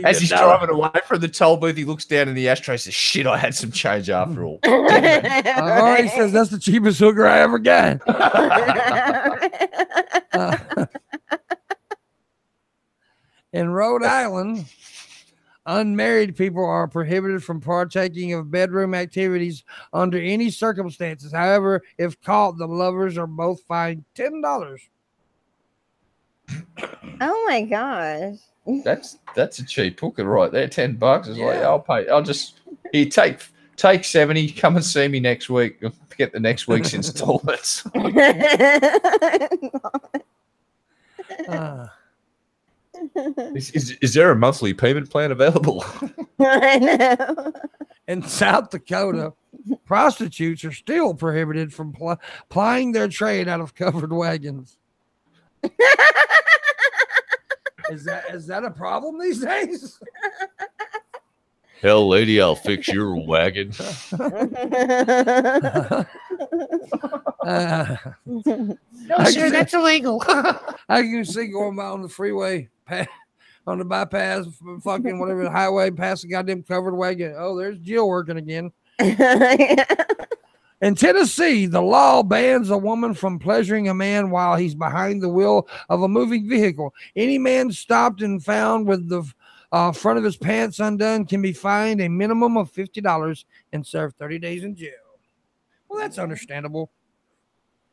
As he's driving away from the toll booth, he looks down in the ashtray and says, "Shit, I had some change after all." He says that's the cheapest hooker I ever got. In Rhode Island, unmarried people are prohibited from partaking of bedroom activities under any circumstances. However, if caught, the lovers are both fined $10. Oh my gosh. That's a cheap hooker right there. $10 is like, I'll pay. I'll just take 70. Come and see me next week. Get the next week's installments. Is there a monthly payment plan available? I know. In South Dakota, prostitutes are still prohibited from plying their trade out of covered wagons. Is that a problem these days? Hell, lady, I'll fix your wagon. No, sir, that's illegal. I can see going by on the freeway, on the bypass, fucking whatever, the highway, past the goddamn covered wagon. Oh, there's Jill working again. In Tennessee, the law bans a woman from pleasuring a man while he's behind the wheel of a moving vehicle. Any man stopped and found with the front of his pants undone can be fined a minimum of $50 and serve 30 days in jail. Well, that's understandable.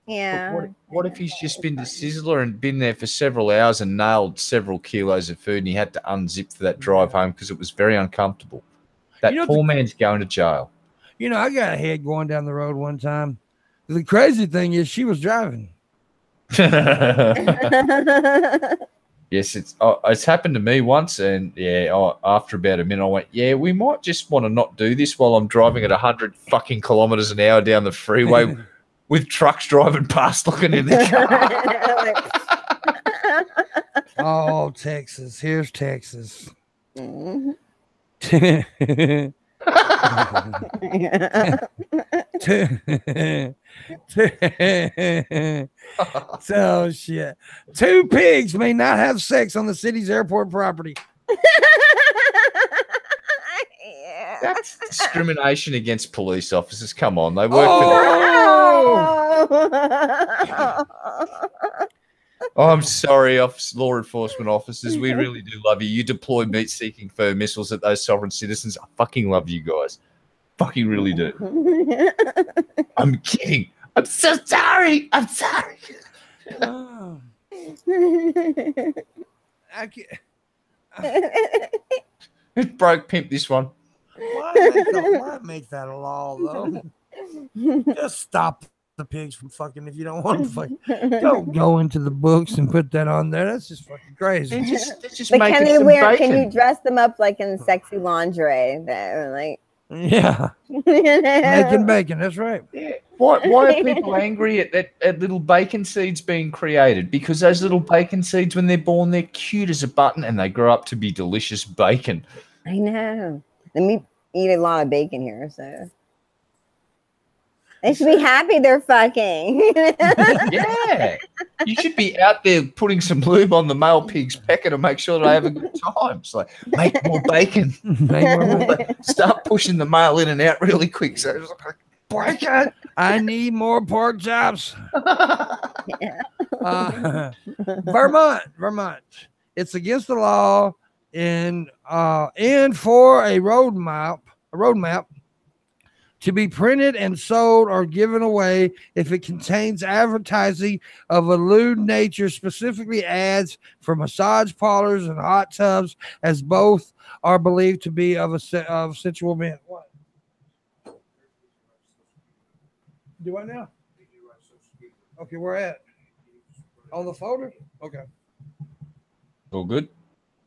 Yeah. What if he's just been to Sizzler and been there for several hours and nailed several kilos of food and he had to unzip for that drive home because it was very uncomfortable? That poor man's going to jail. You know, I got a head going down the road one time. The crazy thing is she was driving. Yes, it's happened to me once, and after about a minute, I went, we might just want to not do this while I'm driving at 100 fucking kilometers an hour down the freeway with trucks driving past looking in the car. Oh, Texas. Here's Texas. So shit. 2 pigs may not have sex on the city's airport property. That's discrimination against police officers. Come on, they work for I'm sorry, law enforcement officers. We really do love you. You deploy meat-seeking fur missiles at those sovereign citizens. I fucking love you guys. Fucking really do. I'm kidding. I'm so sorry. I'm sorry. It broke Pimp this one. Why make that a law, though? Just stop the pigs from fucking if you don't want to fucking. Don't go into the books and put that on there. That's just fucking crazy. They're just but making can they some wear? bacon. Can you dress them up like in sexy lingerie? That like. Yeah, making bacon. That's right. Yeah. Why are people angry at little bacon seeds being created? Because those little bacon seeds, when they're born, they're cute as a button, and they grow up to be delicious bacon. I know. Let me eat a lot of bacon here, so they should be happy they're fucking. Yeah, you should be out there putting some lube on the male pig's pecker to make sure they have a good time. It's like, make more bacon. Start pushing the male in and out really quick. So it's like, bacon. I need more pork chops. Yeah. Vermont. It's against the law and for a road map to be printed and sold or given away if it contains advertising of a lewd nature, specifically ads for massage parlors and hot tubs, as both are believed to be of sensual men. What? Do I now? Okay, where at? On the folder? Okay. All good?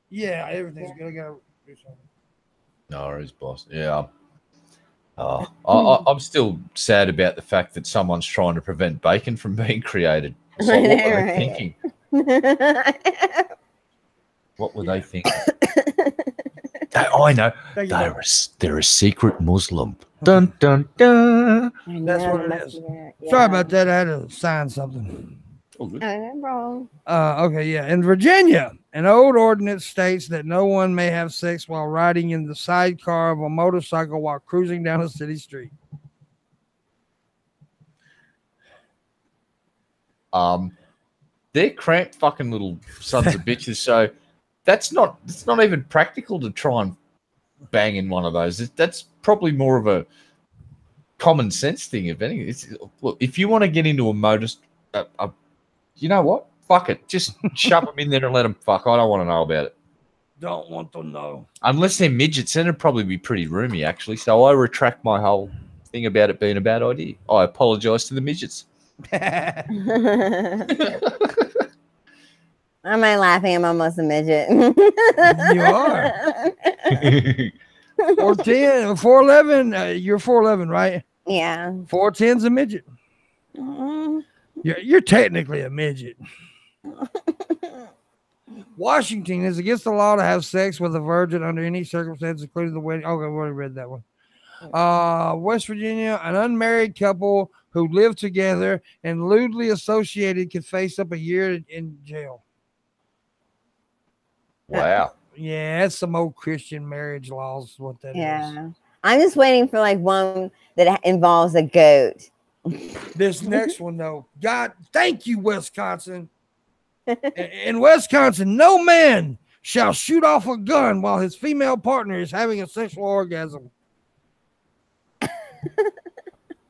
Yeah, everything's good. I gotta do something. No worries, boss. Yeah. I'm still sad about the fact that someone's trying to prevent bacon from being created. So what were they thinking? What were they thinking? I know. They're a secret Muslim. Dun dun dun. That's what it is. Sorry about that. I had to sign something. Oh, good. No problem. Okay, yeah. In Virginia, an old ordinance states that no one may have sex while riding in the sidecar of a motorcycle while cruising down a city street. They're cramped fucking little sons of bitches. So it's not even practical to try and bang in one of those. That's probably more of a common sense thing, if anything. Look, if you want to get into a motor, you know what? Fuck it. Just shove them in there and let them fuck. I don't want to know about it. Don't want to know. Unless they're midgets, then it'd probably be pretty roomy, actually. So I retract my whole thing about it being a bad idea. I apologise to the midgets. Am I laughing? I'm almost a midget. You are. 4'10", 4'11". You're 4'11", right? Yeah. 4'10's a midget. You're technically a midget. Washington is against the law to have sex with a virgin under any circumstance, including the wedding. Okay, we already read that one. West Virginia, an unmarried couple who live together and lewdly associated could face up a year in jail. Wow. Yeah, that's some old Christian marriage laws. What that is. I'm just waiting for like one that involves a goat. This next one, though, God, thank you, Wisconsin. In Wisconsin, no man shall shoot off a gun while his female partner is having a sexual orgasm.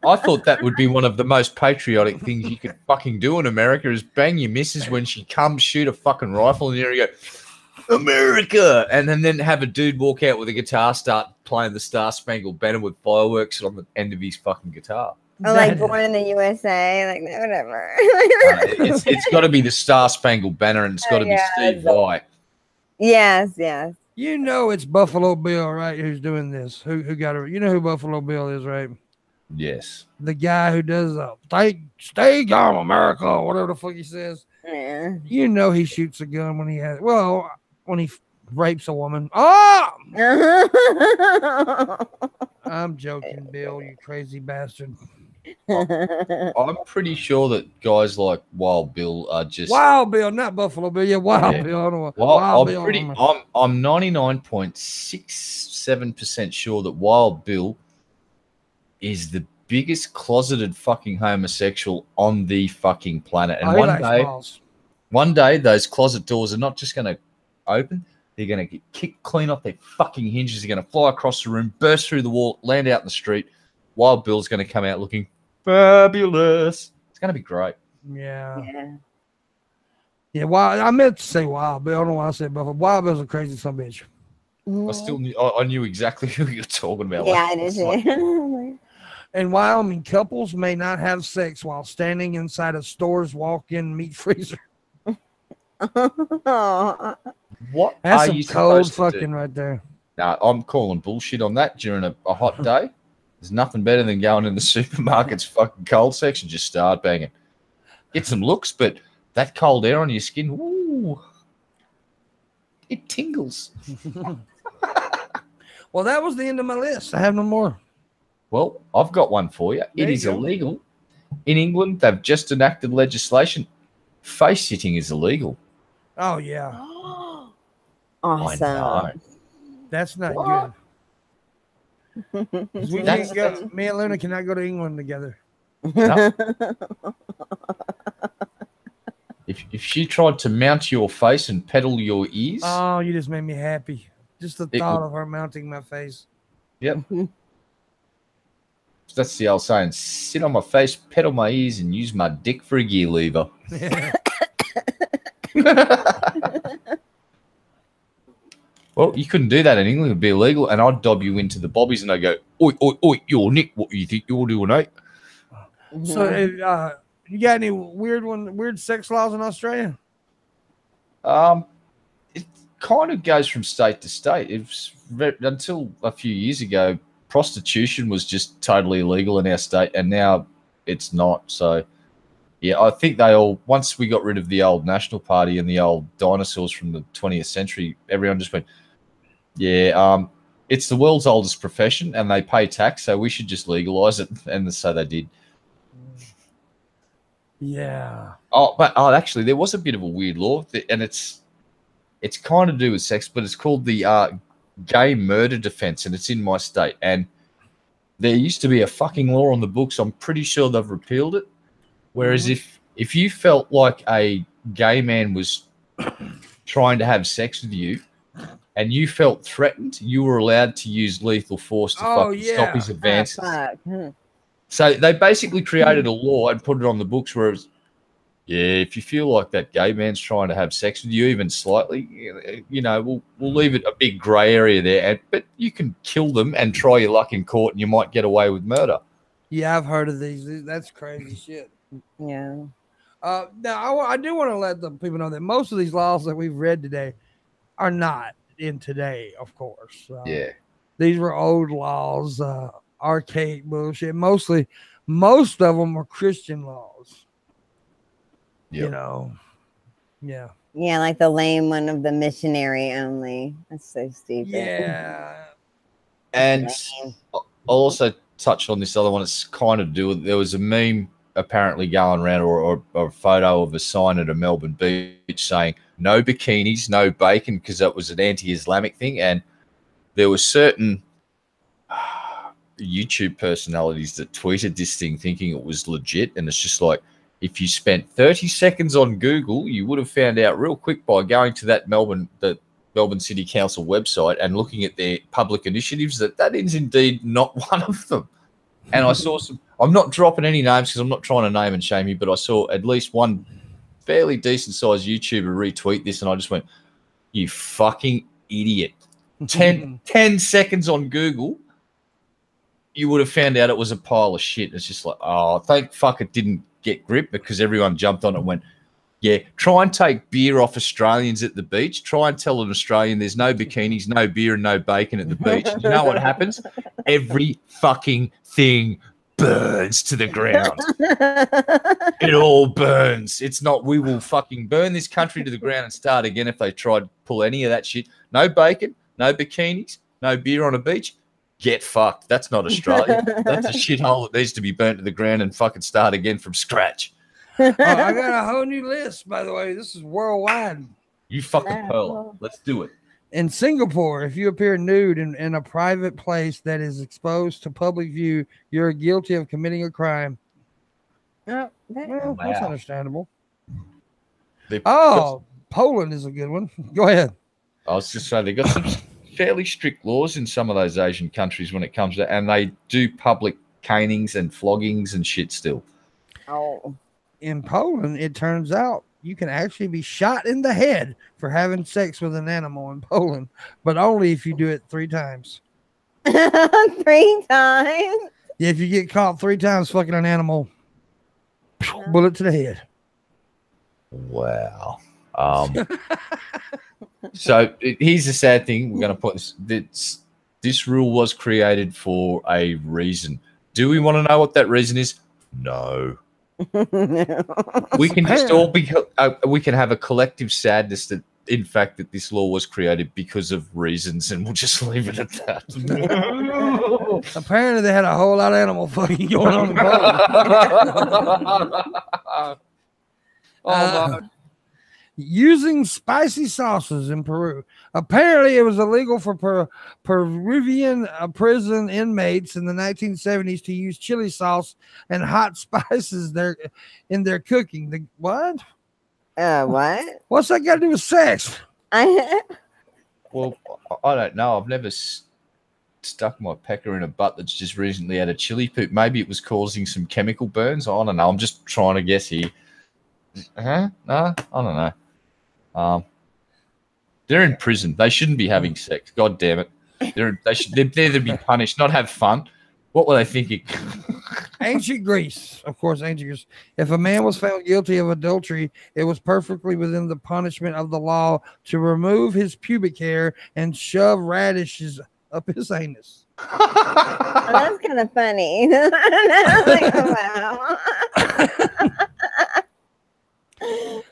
I thought that would be one of the most patriotic things you could fucking do in America is bang your missus when she comes, shoot a fucking rifle in the air and go, America! And then have a dude walk out with a guitar, start playing the Star Spangled Banner with fireworks on the end of his fucking guitar. Or like Born in the USA, like whatever. It's got to be the Star Spangled Banner, and it's got to be Steve Vai. Yes. You know it's Buffalo Bill, right? Who's doing this? Who got it? You know who Buffalo Bill is, right? Yes. The guy who does stay calm, America, or whatever the fuck he says. Yeah. You know he shoots a gun when he rapes a woman. Oh! I'm joking, Bill, you crazy bastard. I'm pretty sure that guys like Wild Bill are just Wild Bill, not Buffalo Bill. Yeah, Wild Bill. I don't know. Well, Wild I'm Bill. I'm 99.67% sure that Wild Bill is the biggest closeted fucking homosexual on the fucking planet. And one day those closet doors are not just going to open, they're going to get kicked clean off their fucking hinges. They're going to fly across the room, burst through the wall, land out in the street. Wild Bill's going to come out looking fabulous. It's going to be great. Yeah. Wild. I meant to say Wild Bill. I don't know why I said Buffalo. Wild Bill's a crazy son of a bitch. I knew exactly who you're talking about. Yeah, I did. In Wyoming, couples may not have sex while standing inside a store's walk-in meat freezer. What That's are some you cold supposed to fucking do? right there. Nah, I'm calling bullshit on that during a hot day. There's nothing better than going in the supermarket's fucking cold section, just start banging. Get some looks, but that cold air on your skin, ooh, it tingles. Well, that was the end of my list. I have no more. Well, I've got one for you. It is illegal. In England, they've just enacted legislation. Face sitting is illegal. Oh, yeah. Awesome. I know. That's not good. We can't go. Me and Luna cannot go to England together. No. If she tried to mount your face and pedal your ears. Oh, you just made me happy. Just the thought of her mounting my face. Yep. That's the old saying. Sit on my face, pedal my ears, and use my dick for a gear lever. Well, you couldn't do that in England. It'd be illegal, and I'd dob you into the bobbies, and I'd go, oi, oi, oi, you're Nick. What do you think you're doing, mate? So, you got any weird sex laws in Australia? It kind of goes from state to state. Until a few years ago, prostitution was just totally illegal in our state, and now it's not. So, yeah, I think once we got rid of the old National Party and the old dinosaurs from the 20th century, everyone just went, yeah, it's the world's oldest profession, and they pay tax, so we should just legalize it. And so they did. Yeah. Actually, there was a bit of a weird law, and it's kind of to do with sex, but it's called the gay murder defense, and it's in my state. And there used to be a fucking law on the books. I'm pretty sure they've repealed it. Whereas if you felt like a gay man was trying to have sex with you, and you felt threatened, you were allowed to use lethal force to stop his advances. So they basically created a law and put it on the books where it was, if you feel like that gay man's trying to have sex with you, even slightly, we'll leave it a big grey area there. But you can kill them and try your luck in court, and you might get away with murder. Yeah, I've heard of these. That's crazy shit. Yeah. Now, I do want to let the people know that most of these laws that we've read today are not in today, of course. These were old laws, archaic bullshit. Most of them were Christian laws. Yep. Yeah, like the lame one of the missionary only. That's so stupid. Yeah. And I'll also touch on this other one. It's kind of do with, there was a meme apparently going around, or a photo of a sign at a Melbourne beach saying no bikinis, no bacon, because that was an anti-Islamic thing. And there were certain YouTube personalities that tweeted this thing thinking it was legit. And it's just like, if you spent 30 seconds on Google, you would have found out real quick by going to the Melbourne City Council website and looking at their public initiatives that is indeed not one of them. And I saw some, I'm not dropping any names because I'm not trying to name and shame you, but I saw at least one fairly decent sized YouTuber retweet this, and I just went, you fucking idiot. 10 seconds on Google, you would have found out it was a pile of shit. It's just like, oh, thank fuck it didn't get grip, because everyone jumped on it and went, yeah, try and take beer off Australians at the beach. Try and tell an Australian there's no bikinis, no beer, and no bacon at the beach. You know what happens? Every fucking thing burns to the ground. It all burns. It's not, we will fucking burn this country to the ground and start again if they try to pull any of that shit. No bacon, no bikinis, no beer on a beach. Get fucked. That's not Australia. That's a shithole that needs to be burnt to the ground and fucking start again from scratch. I got a whole new list, by the way. This is worldwide. You fucking pearl. Let's do it. In Singapore, if you appear nude in a private place that is exposed to public view, you're guilty of committing a crime. That's understandable. Poland is a good one. Go ahead. I was just saying, they got some fairly strict laws in some of those Asian countries when it comes to, and they do public canings and floggings and shit still. Oh. In Poland, it turns out you can actually be shot in the head for having sex with an animal in Poland, but only if you do it 3 times. 3 times? Yeah, if you get caught 3 times fucking an animal, bullet to the head. Wow. So here's the sad thing. We're going to put this rule was created for a reason. Do we want to know what that reason is? No. We can just all we can have a collective sadness that, in fact, that this law was created because of reasons, and we'll just leave it at that. Apparently, they had a whole lot of animal fucking going on in Poland. Using spicy sauces in Peru. Apparently, it was illegal for Peruvian prison inmates in the 1970s to use chili sauce and hot spices in their cooking. What? What? What's that got to do with sex? Well, I don't know. I've never stuck my pecker in a butt that's just recently had a chili poop. Maybe it was causing some chemical burns. I don't know. I'm just trying to guess here. No, I don't know. They're in prison. They shouldn't be having sex. God damn it. They're there to be punished, not have fun. What were they thinking? Ancient Greece, of course, ancient Greece. If a man was found guilty of adultery, it was perfectly within the punishment of the law to remove his pubic hair and shove radishes up his anus. Oh, that's kind of funny. Like, wow.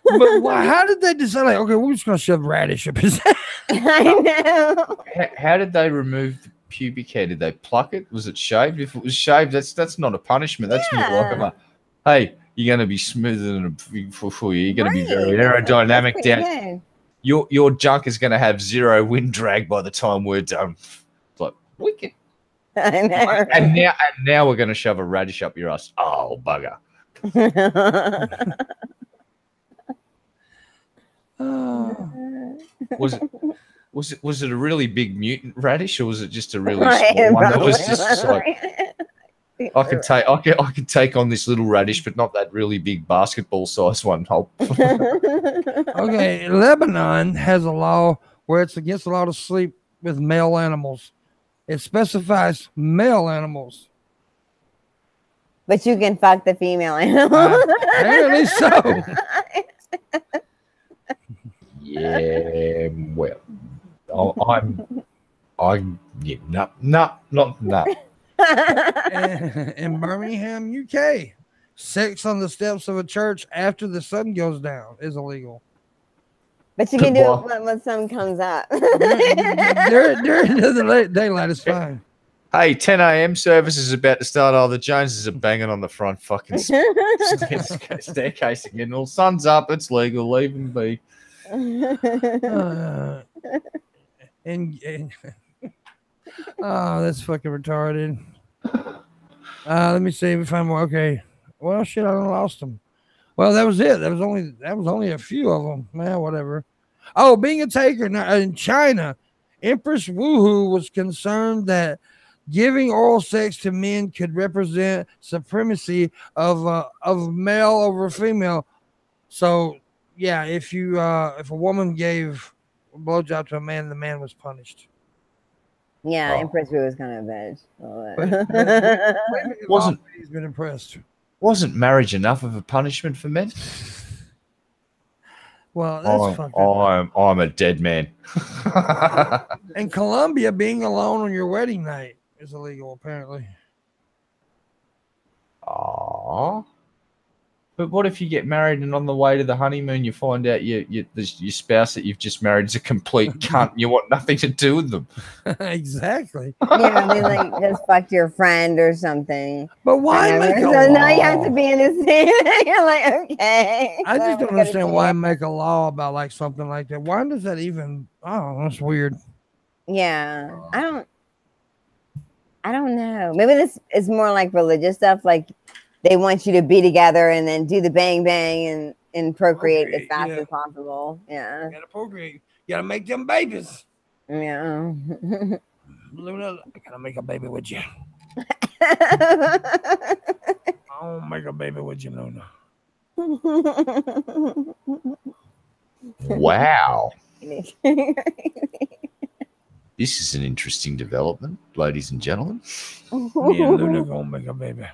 But why, how did they decide, like, okay, we're just going to shove radish up his ass? I know. How did they remove the pubic hair? Did they pluck it? Was it shaved? If it was shaved, that's not a punishment. That's more like a, hey, you're going to be smoother than a big fufu. You're going to be very aerodynamic down. Your junk is going to have zero wind drag by the time we're done. It's like, wicked. I know. And now we're going to shove a radish up your ass. Oh, bugger. Was it a really big mutant radish, or was it just a really small one that was just like, I can take on this little radish, but not that really big basketball size one. Okay, Lebanon has a law where it's against the law to sleep with male animals. It specifies male animals. But you can fuck the female animal. Apparently so. Yeah, well, I'm not. In Birmingham, UK, sex on the steps of a church after the sun goes down is illegal. But you can do it when the sun comes up. During the daylight is fine. Hey, 10 a.m. service is about to start. Oh, the Joneses are banging on the front fucking staircase again. Well, sun's up. It's legal. Leave them be. Oh, that's fucking retarded. Let me see if I find more. Okay. Well, shit, I lost them. Well, that was it. That was only a few of them. Man, whatever. Oh, being a taker in China, Empress Wuhu was concerned that giving oral sex to men could represent supremacy of male over female. So, yeah, if a woman gave a blowjob to a man, the man was punished. Yeah, Empress Wuhu was kind of a bitch. He's been impressed. Wasn't marriage enough of a punishment for men? Well, that's fucking. I'm a dead man. In Colombia, being alone on your wedding night is illegal, apparently. Aww. But what if you get married and on the way to the honeymoon you find out your spouse that you've just married is a complete cunt and you want nothing to do with them? Exactly. Yeah, they like just fucked your friend or something. But why make a law? So now you have to be in the same. You're like, okay. I just don't understand why make a law about like something like that. Why does that even? Oh, that's weird. Yeah, I don't know. Maybe this is more like religious stuff, like. They want you to be together and then do the bang bang and procreate as fast as possible. Yeah. You gotta procreate. You gotta make them babies. Yeah. Luna, I gotta make a baby with you. I'll make a baby with you, Luna. Wow. This is an interesting development, ladies and gentlemen. Me and Luna gonna make a baby.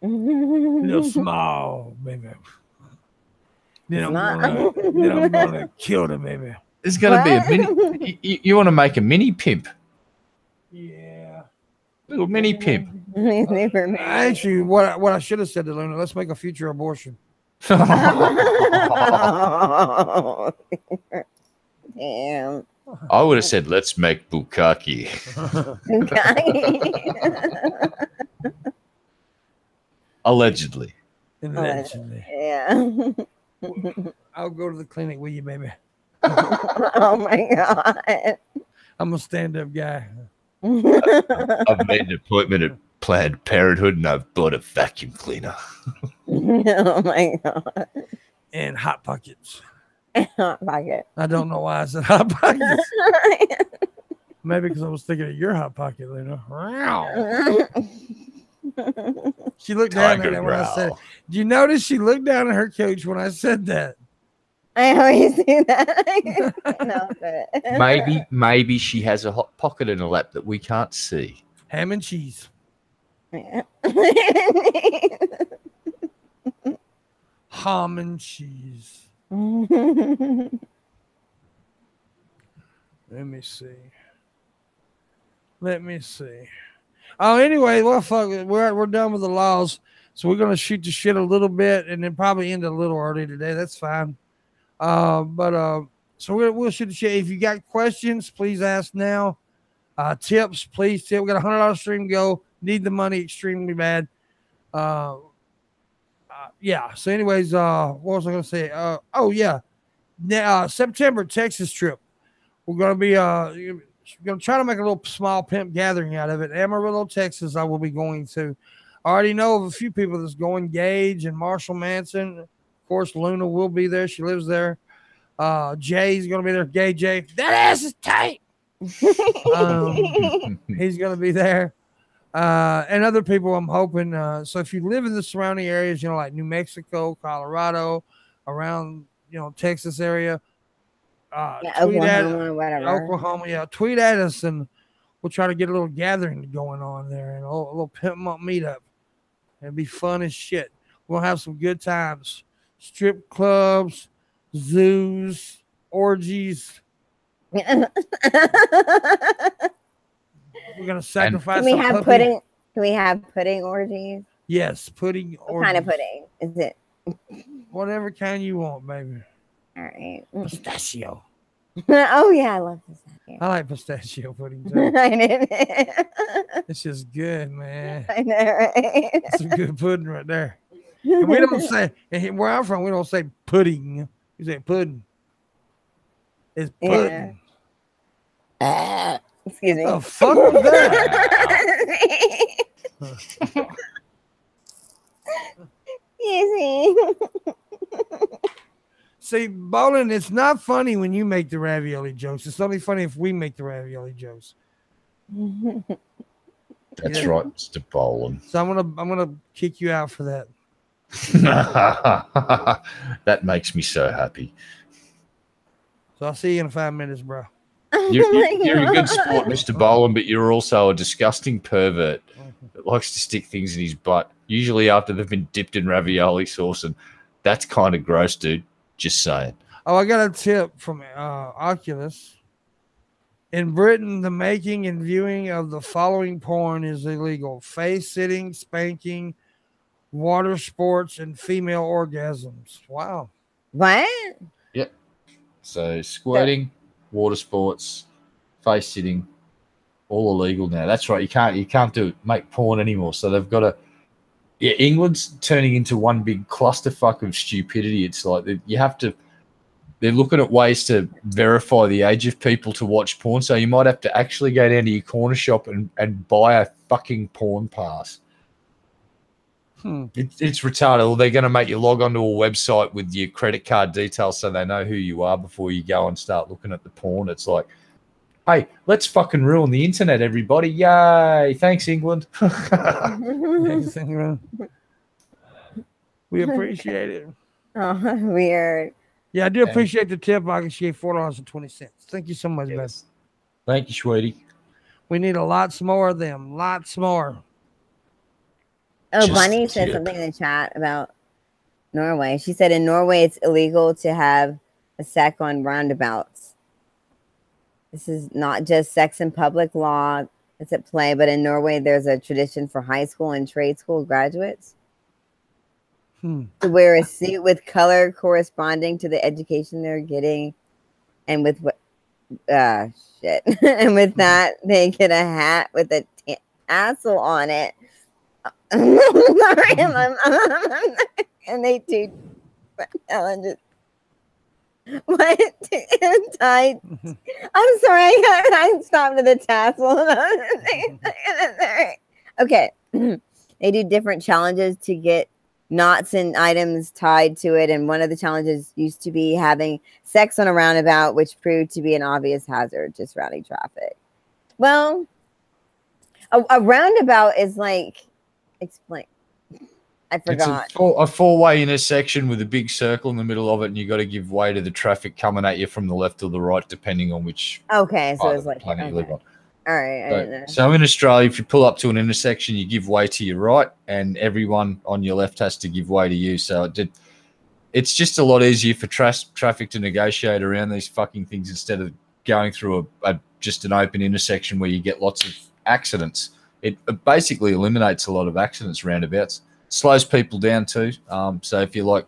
Little small baby. Then I'm gonna kill the baby. There's gonna be a mini. You want to make a mini pimp? Yeah, little mini pimp. Actually, what I should have said to Luna, let's make a future abortion. Damn. I would have said, let's make bukkake. Allegedly. Yeah. I'll go to the clinic with you, baby. Oh my God. I'm a stand-up guy. I've made an appointment at Planned Parenthood and I've bought a vacuum cleaner. Oh my God. And Hot Pockets. Hot Pocket. I don't know why I said Hot Pockets. Maybe because I was thinking of your Hot Pocket, Luna. She looked down at it when I said, "Do you notice she looked down at her coach when I said that?" I always do that. Maybe she has a hot pocket in her lap that we can't see. Ham and cheese. Yeah. Ham and cheese. Let me see. Oh, anyway, well, fuck it. We're done with the laws. So we're gonna shoot the shit a little bit, and then probably end a little early today. That's fine. So we'll shoot the shit. If you got questions, please ask now. Tips, please tip. We got $100 stream to go. Need the money extremely bad. Yeah. So, anyways, what was I gonna say? Oh yeah. Now, September Texas trip. We're gonna be gonna try to make a little small pimp gathering out of it. Amarillo, Texas. I will be going to. I already know of a few people that's going. Gage and Marshall Manson. Of course, Luna will be there. She lives there. Jay's gonna be there. Gay Jay. That ass is tight. He's gonna be there. And other people, I'm hoping. So if you live in the surrounding areas, like New Mexico, Colorado, around Texas area, Oklahoma, yeah, tweet at us, and we'll try to get a little gathering going on there, and a little Pimpmunk meetup. It'll be fun as shit. We'll have some good times. Strip clubs, zoos, orgies. We're gonna sacrifice. Can we have pudding? Can we have pudding orgies? Yes, pudding. What kind of pudding is it? Whatever kind you want, baby. All right. Pistachio. Oh yeah, I love pistachio. I like pistachio pudding too. I know. It's just good, man. I know, right? That's some good pudding right there. And we don't say, and where I'm from, we don't say pudding. We say pudding. It's pudding. Yeah. Excuse me. The fuck was that? Excuse me. See, Bowling, it's not funny when you make the ravioli jokes. It's only funny if we make the ravioli jokes. That's right, Mr. Bowling. So I'm gonna kick you out for that. That makes me so happy. So I'll see you in 5 minutes, bro. You're a good sport, Mr. Bowling, but you're also a disgusting pervert that likes to stick things in his butt, usually after they've been dipped in ravioli sauce, and that's kind of gross, dude. Just saying. Oh, I got a tip from Oculus. In Britain, the making and viewing of the following porn is illegal: face sitting, spanking, water sports, and female orgasms. Wow. What? Yep. So squirting, water sports, face sitting, all illegal now. That's right. You can't make porn anymore. So they've got to. Yeah, England's turning into one big clusterfuck of stupidity. It's like they're looking at ways to verify the age of people to watch porn. So you might have to actually go down to your corner shop and buy a fucking porn pass. It's retarded. Or they're going to make you log onto a website with your credit card details so they know who you are before you go and start looking at the porn. It's like, hey, let's fucking ruin the internet, everybody. Yay. Thanks, England. Thanks, England. We appreciate it. Oh, weird. Yeah, I do appreciate the tip. I can shave $4.20. Thank you so much, yes. Thank you, sweetie. We need lots more of them. Lots more. Oh, Bunny said something in the chat about Norway. She said in Norway it's illegal to have a sex on roundabouts. This is not just sex in public law that's at play, but in Norway there's a tradition for high school and trade school graduates to wear a suit with color corresponding to the education they're getting, and with and with that they get a hat with a tassel on it. Sorry, and they do challenges. What? Tight. I'm sorry, I stopped at the tassel. Okay. They do different challenges to get knots and items tied to it, and one of the challenges used to be having sex on a roundabout, which proved to be an obvious hazard, just routing traffic. Well, a roundabout is like, explain. I forgot. It's a four-way intersection with a big circle in the middle of it, and you got to give way to the traffic coming at you from the left or the right, depending on which. Okay, so it's like planet you live on. All right. I didn't know. So in Australia, if you pull up to an intersection, you give way to your right, and everyone on your left has to give way to you. So it's just a lot easier for traffic to negotiate around these fucking things instead of going through just an open intersection where you get lots of accidents. It basically eliminates a lot of accidents roundabouts. slows people down too. So if you like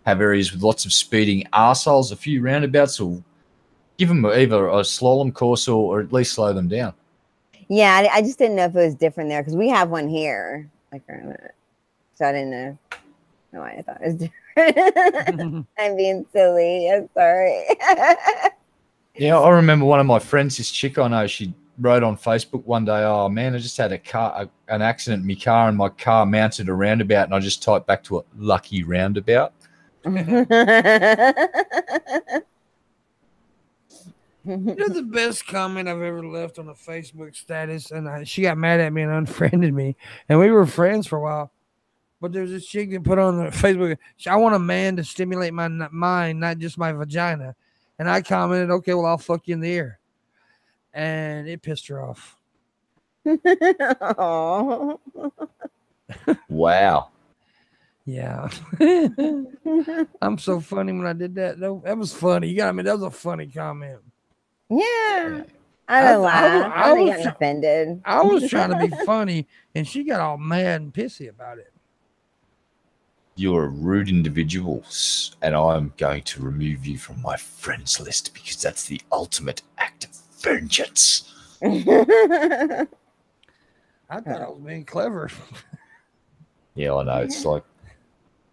have areas with lots of speeding arseholes, a few roundabouts will give them either a slalom course or at least slow them down. Yeah, I just didn't know if it was different there because we have one here. Like, so I didn't know. No, I thought it was different. I'm being silly. I'm sorry. Yeah, I remember one of my friends, this chick I know, she wrote on Facebook one day, "Oh man, I just had an accident in my car and my car mounted a roundabout," and I just typed back to it, "Lucky roundabout." You know the best comment I've ever left on a Facebook status, and she got mad at me and unfriended me, and we were friends for a while. But there's this chick that put on the Facebook, "I want a man to stimulate my mind, not just my vagina." And I commented, "Okay, well, I'll fuck you in the ear." And it pissed her off. Wow. Yeah. I'm so funny when I did that. That was funny. You got me. That was a funny comment. Yeah. I don't laugh. I was getting offended. I was trying to be funny, and she got all mad and pissy about it. You're a rude individual, and I'm going to remove you from my friends list because that's the ultimate act of vengeance. I thought I was being clever. Yeah, I know. It's like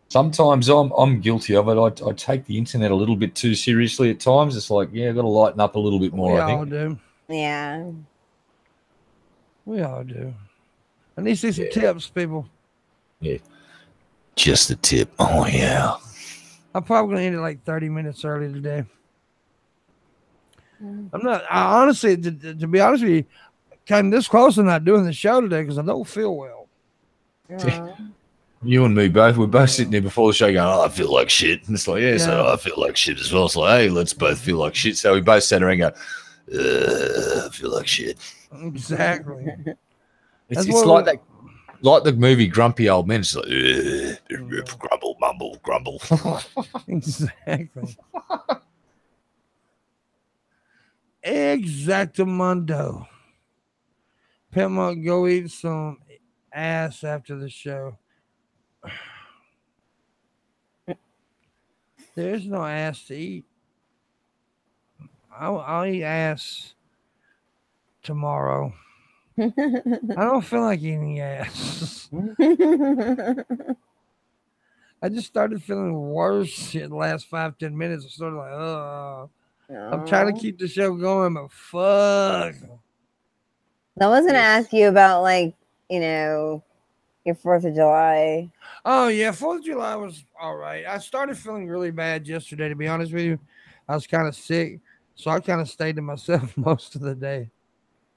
sometimes I'm guilty of it. I take the internet a little bit too seriously at times. It's like, yeah, I've got to lighten up a little bit more, I think. We all do. Yeah. We all do. I need to see some tips, people. Yeah. Just a tip. Oh, yeah. I'm probably going to end it like 30 minutes early today. Honestly, to be honest with you, came this close to not doing the show today because I don't feel well. You and me both. We're both sitting there before the show going, "Oh, I feel like shit." And it's like, yeah, so I feel like shit as well. It's like, hey, let's both feel like shit. So we both sat around and go, I feel like shit. Exactly. It's like that. Like the movie Grumpy Old Men. It's like, grumble, mumble, grumble. Exactly. Exactamundo. Pimpmunk, go eat some ass after the show. There's no ass to eat. I'll eat ass tomorrow. I don't feel like eating ass. I just started feeling worse in the last 5-10 minutes. I started like, I'm trying to keep the show going, but fuck. I was gonna ask you about your 4th of July. Oh yeah, 4th of July was all right. I started feeling really bad yesterday, to be honest with you. I was kind of sick, so I kind of stayed to myself most of the day.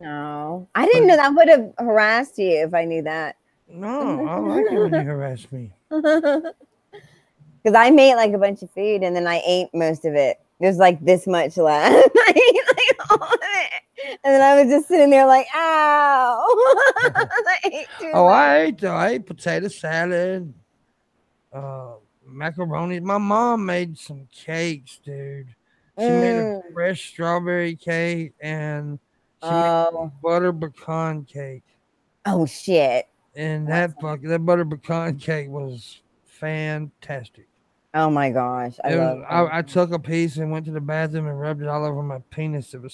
No, I didn't know that would have harassed you if I knew that. No, I like it when you harass me. Because I made like a bunch of food and then I ate most of it. There's like this much left. I ate like all of it. And then I was just sitting there like, ow. I ate potato salad, macaroni. My mom made some cakes, dude. She made a fresh strawberry cake and she made a butter pecan cake. Oh shit. And that butter pecan cake was fantastic. Oh my gosh. I took a piece and went to the bathroom and rubbed it all over my penis. It was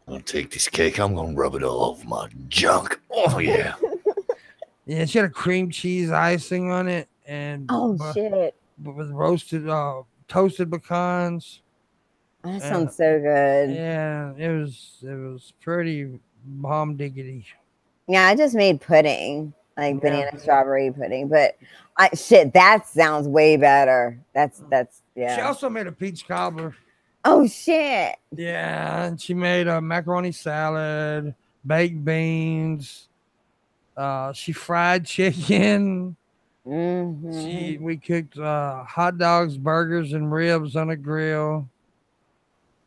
I'll take this cake. I'm going to rub it all over my junk. Oh, yeah. Yeah, she had a cream cheese icing on it. And shit. With roasted, toasted pecans. That sounds so good. Yeah, it was pretty bomb diggity. Yeah, I just made pudding. Like banana strawberry pudding, but that sounds way better. That's yeah. She also made a peach cobbler. Oh shit. Yeah, and she made a macaroni salad, baked beans. She fried chicken. Mm-hmm. We cooked hot dogs, burgers, and ribs on a grill.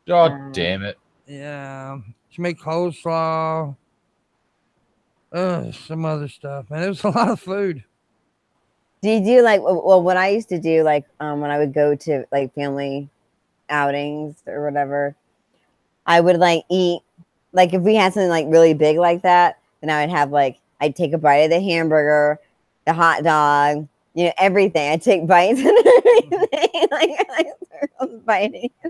God damn it. Yeah, she made coleslaw. Some other stuff, man. It was a lot of food. Do you do what I used to do, when I would go to like family outings or whatever, I would eat, if we had something like really big like that, then I would have like I'd take a bite of the hamburger, the hot dog, you know, everything. I'd take bites and everything. Like I was biting. I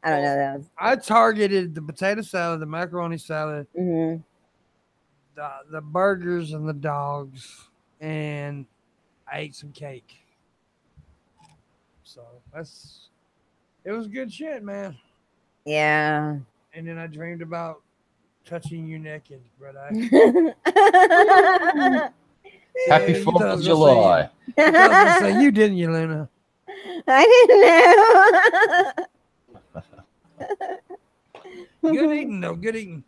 don't know. That was... I targeted the potato salad, the macaroni salad, Mm-hmm. the burgers, and the dogs, and I ate some cake. So it was good shit, man. Yeah. And then I dreamed about touching you naked, but Happy you 4th thought I of was gonna July. I was gonna say you didn't, you Luna. I didn't know. Good eating though, good eating.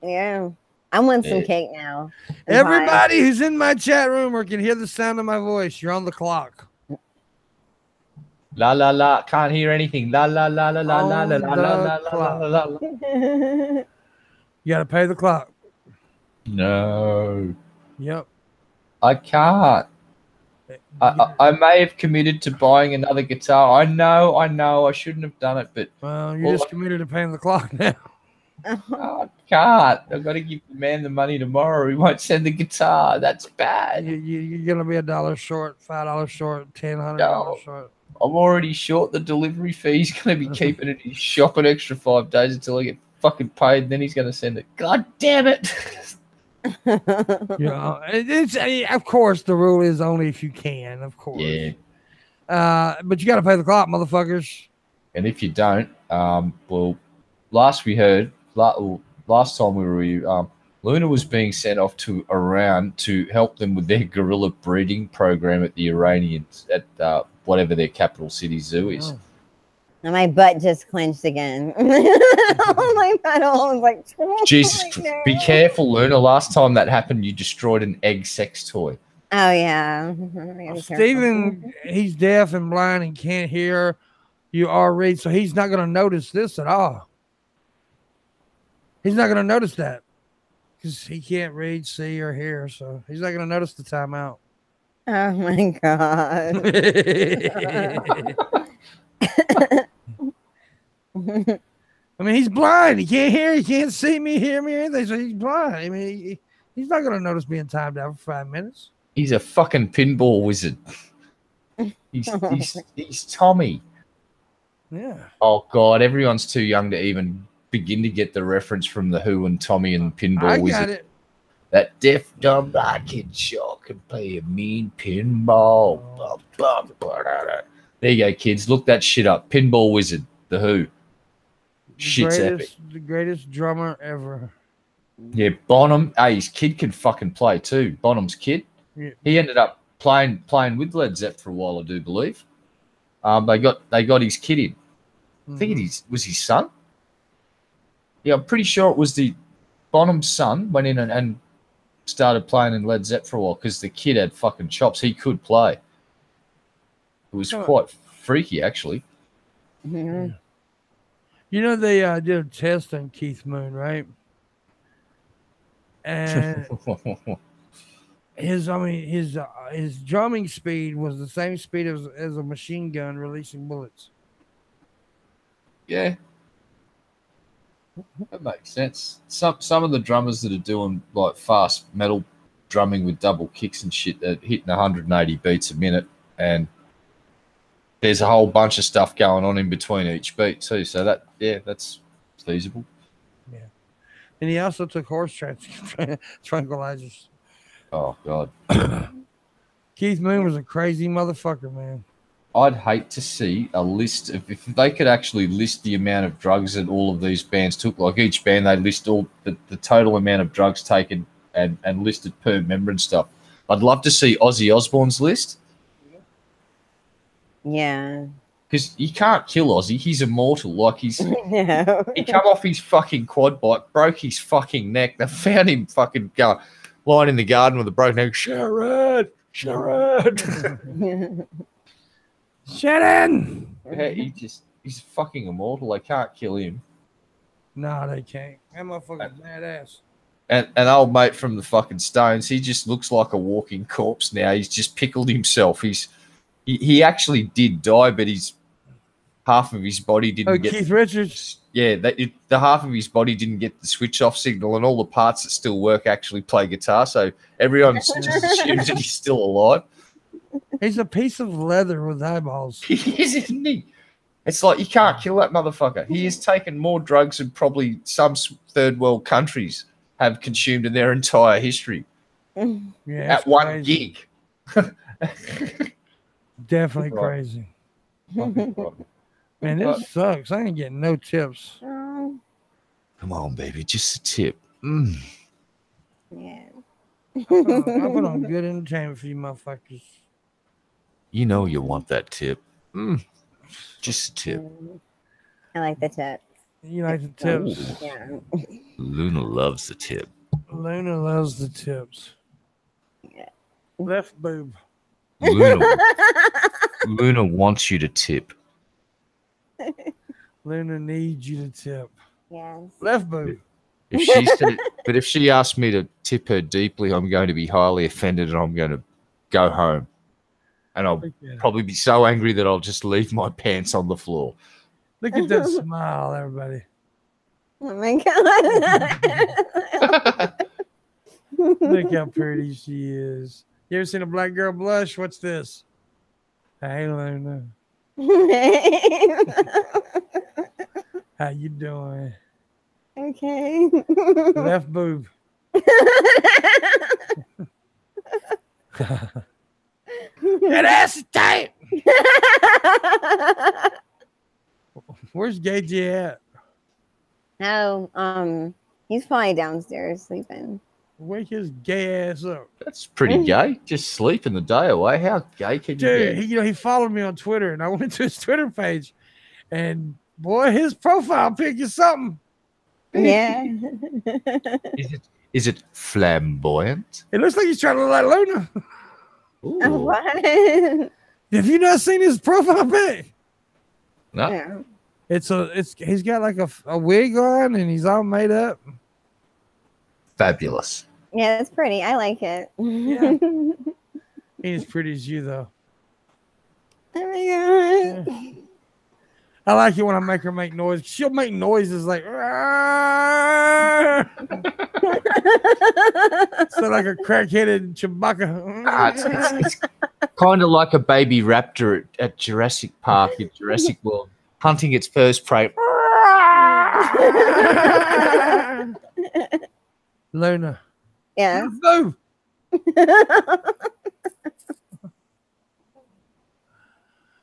Yeah. I want some Yeah. cake now. and pie. Everybody who's in my chat room or can hear the sound of my voice, you're on the clock. La la la, can't hear anything. La la la la la la la la la la la la la. You gotta pay the clock. No, Yep. I can't. I may have committed to buying another guitar. I know. I shouldn't have done it, but Well, you're just committed to paying the clock now. I can't. I've got to give the man the money tomorrow. He won't send the guitar. That's bad. You're gonna be $1 short, $5 short, $100 No. short. I'm already short the delivery fee. He's going to be keeping it in his shop an extra 5 days until I get fucking paid. And then he's going to send it. God damn it. Yeah, it's of course the rule is only if you can, of course. Yeah. But you got to pay the clock, motherfuckers. And if you don't, well, last we heard, last time we were, Luna was being sent off to Iran to help them with their guerrilla breeding program at the Iranians at whatever their capital city zoo is. Oh. And my butt just clenched again. My butthole was like, Jesus, be careful, Luna. Last time that happened, you destroyed an egg sex toy. Oh yeah. Steven, he's deaf and blind and can't hear you or read, so he's not going to notice this at all. He's not going to notice that because he can't read, see, or hear, so he's not going to notice the timeout. Oh my god. I mean, he's blind. He can't hear. He can't see me, hear me, or anything. So he's blind. I mean, he's not going to notice being timed out for 5 minutes. He's a fucking pinball wizard. He's Tommy. Yeah. Oh God, everyone's too young to even begin to get the reference from the Who and Tommy and Pinball I Wizard. got it. That deaf, dumb, black kid sure can play a mean pinball. There you go, kids. Look that shit up. Pinball Wizard, the Who. Shit's epic. The greatest drummer ever. Yeah, Bonham. Hey, his kid can fucking play too. Bonham's kid. Yeah. He ended up playing with Led Zepp for a while, I do believe. They got his kid in. I think it was his son. Yeah, I'm pretty sure it was the Bonham's son went in and started playing in Led Zepp for a while because the kid had fucking chops. He could play. It was quite freaky, actually. Mm-hmm. You know, they did a test on Keith Moon, right? And his drumming speed was the same speed as a machine gun releasing bullets. Yeah, that makes sense. Some of the drummers that are doing like fast metal drumming with double kicks and shit, they're hitting 180 beats a minute, and there's a whole bunch of stuff going on in between each beat too. So that's feasible. Yeah, and he also took horse tranquilizers. Oh God, Keith Moon was a crazy motherfucker, man. I'd hate to see a list of if they could actually list the amount of drugs that all of these bands took. Like each band, they list all the total amount of drugs taken and listed per member and stuff. I'd love to see Ozzy Osbourne's list. Yeah. Because you can't kill Ozzy. He's immortal. Like he come off his fucking quad bike, broke his fucking neck. They found him fucking lying in the garden with a broken neck. Sharon. Shannon! Yeah, he's fucking immortal. They can't kill him. No, they can't. That motherfucker's badass. And an old mate from the fucking Stones, he just looks like a walking corpse now. He's just pickled himself. He actually did die, but half of his body didn't get. Keith Richards. Yeah, the half of his body didn't get the switch off signal, and all the parts that still work actually play guitar. So everyone just assumes that he's still alive. He's a piece of leather with eyeballs. He is, isn't he? It's like you can't kill that motherfucker. He has taken more drugs than probably some third world countries have consumed in their entire history. Yeah, at one gig. Definitely crazy. Man, this sucks. I ain't getting no tips. Come on, baby, just a tip. Yeah. I put on good entertainment for you motherfuckers. You know you want that tip. Just a tip. I like the tip. You like the tips? Yeah. Luna loves the tip. Luna loves the tips. Yeah. Left boob. Luna wants you to tip. Luna needs you to tip. Yes. Left boob. If she said, but if she asked me to tip her deeply, I'm going to be highly offended and I'm going to go home. And I'll probably be so angry that I'll just leave my pants on the floor. Look at that smile, everybody. Oh my God. Look how pretty she is. You ever seen a black girl blush? What's this? Hey, Luna. How you doing? Okay. Left boob. That ass is tight. Where's Gagey at? No, he's probably downstairs sleeping. Wake his gay ass up. That's pretty gay. Just sleeping the day away. How gay can you Dude, get? he followed me on Twitter, and I went to his Twitter page, and boy, his profile pic is something. Yeah. Is it flamboyant? It looks like he's trying to look like Luna. Oh, what? Have you not seen his profile pic? No. Yeah. He's got like a wig on, and he's all made up. Fabulous. Yeah, it's pretty. I like it. Yeah. He ain't as pretty as you, though. Oh my God. Yeah. I like it when I make her make noise. She'll make noises like, so like a crackheaded Chewbacca. It's kind of like a baby raptor at Jurassic Park in Jurassic World, hunting its first prey. Luna. Yeah. Move.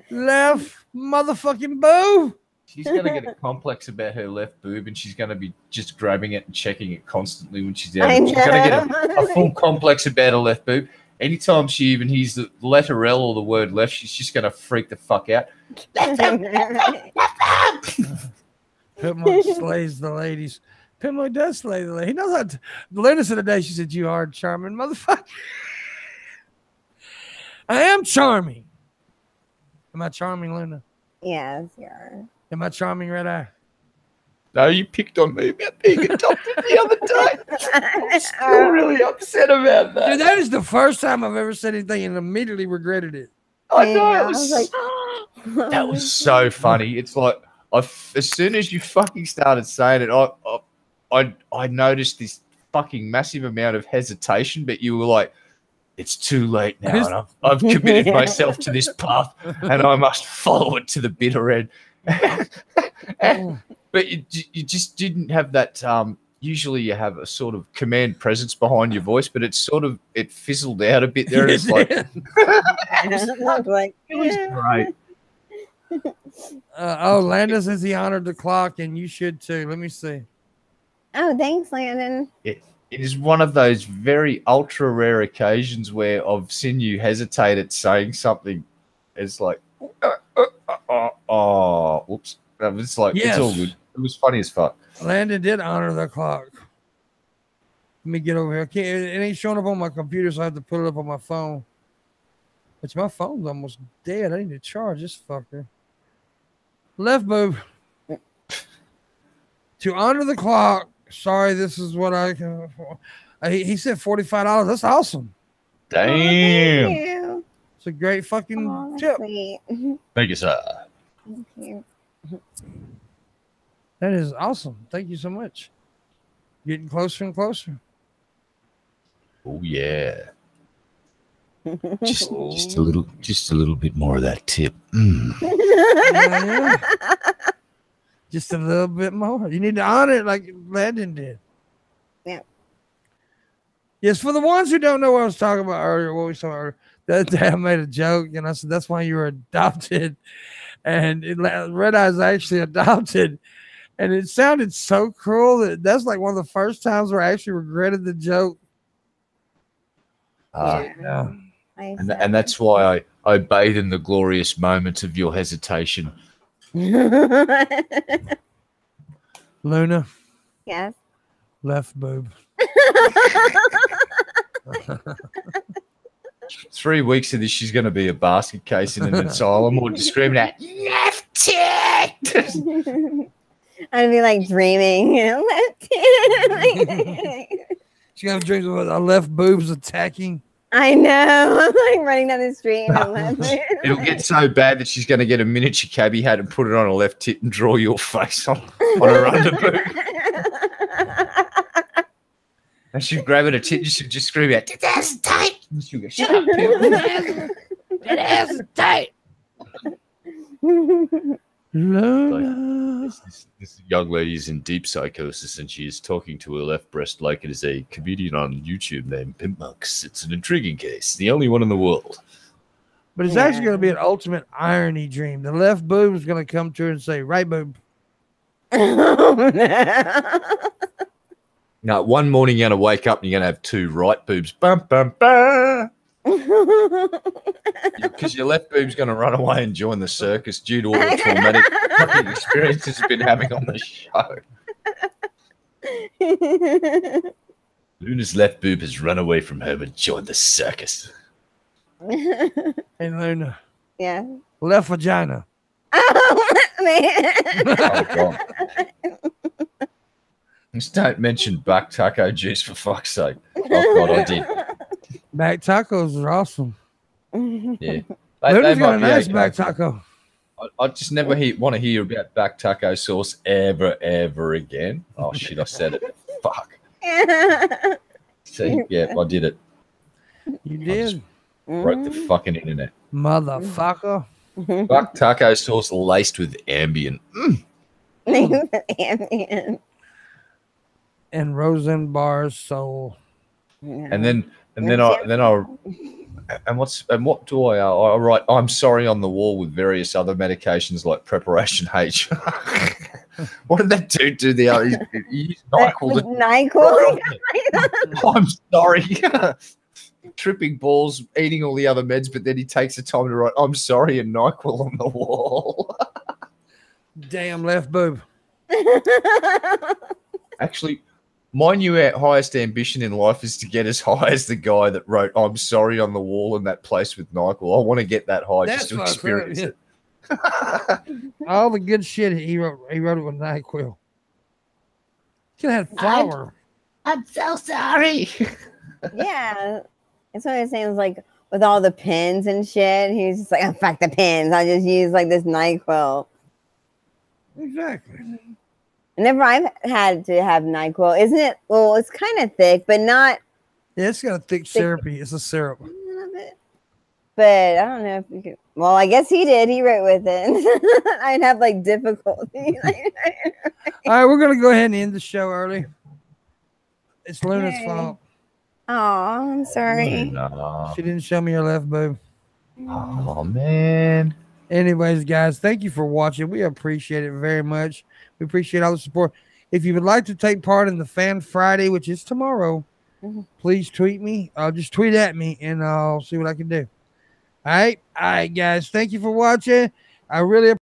Left motherfucking boo. She's going to get a complex about her left boob, and she's going to be just grabbing it and checking it constantly when she's out. She's going to get a full complex about her left boob. Anytime she even hears the letter L or the word left, she's just going to freak the fuck out. Pimpmunk slays the ladies. Pimpmunk does slay the lady. He knows how to. Luna said today, she said, "You are charming, motherfucker." I am charming. Am I charming, Luna? Yes, you are. Am I charming, Red Eye? No, you picked on me about being adopted the other day. I'm still really upset about that. Dude, that is the first time I've ever said anything and immediately regretted it. I know. Yeah, It was, I was like, that was so funny. It's like as soon as you fucking started saying it, I noticed this fucking massive amount of hesitation, but you were like, it's too late now, and I've committed myself to this path, and I must follow it to the bitter end. But you just didn't have that. Usually you have a sort of command presence behind your voice, but it fizzled out a bit there. It's like, it was great. Landon says he honored the clock, and you should too. Let me see. Oh, thanks, Landon. It is one of those very ultra rare occasions where I've seen you hesitate at saying something. It's like, whoops. It's like, It's all good. It was funny as fuck. Landon did honor the clock. Let me get over here. It ain't showing up on my computer, so I have to put it up on my phone. Which my phone's almost dead. I need to charge this fucker. Left boob. To honor the clock. Sorry, this is what I can afford. He said $45. That's awesome. Damn. Thank you. It's a great fucking tip. Sweet. Thank you, sir. Thank you. That is awesome. Thank you so much. Getting closer and closer. Oh yeah. Just a little bit more of that tip. Yeah. Just a little bit more. You need to honor it like Landon did. Yeah. Yes, for the ones who don't know what I was talking about earlier, what we saw earlier, that day I made a joke, and I said that's why you were adopted, and Red Eye's actually adopted, and it sounded so cruel that's like one of the first times where I actually regretted the joke. Yeah. And that's why I bathe in the glorious moments of your hesitation. Luna. Yes. Left boob. 3 weeks of this, she's going to be a basket case in an asylum or just screaming out, left tit! I'd be like dreaming, left tit. She's going to dream of a left boob's attacking. I know. I'm like running down the street and left it. It'll get so bad that she's going to get a miniature cabbie hat and put it on her left tit and draw your face on her under boob. And she'll grab at her tit and she'll just scream out, that's tight. And she'll go, shut up, that ass is tight. This young lady is in deep psychosis and she is talking to her left breast like it is a comedian on YouTube named Pimpmunk. It's an intriguing case, the only one in the world. But it's actually going to be an ultimate irony dream. The left boob is going to come to her and say, right boob. Oh, no. Now, one morning you're going to wake up and you're going to have two right boobs. Bum, bum, bum. Because your left boob's going to run away and join the circus due to all the traumatic fucking experiences you've been having on the show. Luna's left boob has run away from home and joined the circus. Hey, Luna. Yeah. Left vagina. Oh, man. Oh, God. Just don't mention back taco juice for fuck's sake. Oh, God, I did. Back tacos are awesome. Yeah. Luna's got a nice back taco. I just never want to hear about back taco sauce ever again. Oh, shit, I said it. Fuck. See? Yeah, I did it. You did? Broke the fucking internet. Motherfucker. Back taco sauce laced with Ambien. Ambien. And Rosen Bar's soul. And what do I write? I'm sorry on the wall with various other medications like Preparation H. What did that dude do the other? He used NyQuil. NyQuil. I'm sorry. Tripping balls, eating all the other meds, but then he takes the time to write, I'm sorry, and NyQuil on the wall. Damn left boob. Actually, my new highest ambition in life is to get as high as the guy that wrote I'm sorry on the wall in that place with NyQuil. I want to get that high just to experience it. All the good shit he wrote it with NyQuil. Could have had flour. I'm so sorry. Yeah. That's what I was saying. It was like with all the pins and shit, he was just like, oh, fuck the pins. I'll just use like this NyQuil. Exactly. Whenever I've had to have NyQuil, isn't it? Well, it's kind of thick, but not. Yeah, it's got a thick syrupy. It's a syrup. A little bit. But I don't know if you could. Well, I guess he did. He wrote with it. I'd have like difficulty. All right, we're going to go ahead and end the show early. It's Luna's fault. Oh, I'm sorry. She didn't show me her left boob. Oh, man. Anyways, guys, thank you for watching. We appreciate it very much. We appreciate all the support. If you would like to take part in the Fan Friday, which is tomorrow, please tweet me. Just tweet at me, and I'll see what I can do. All right, guys. Thank you for watching. I really appreciate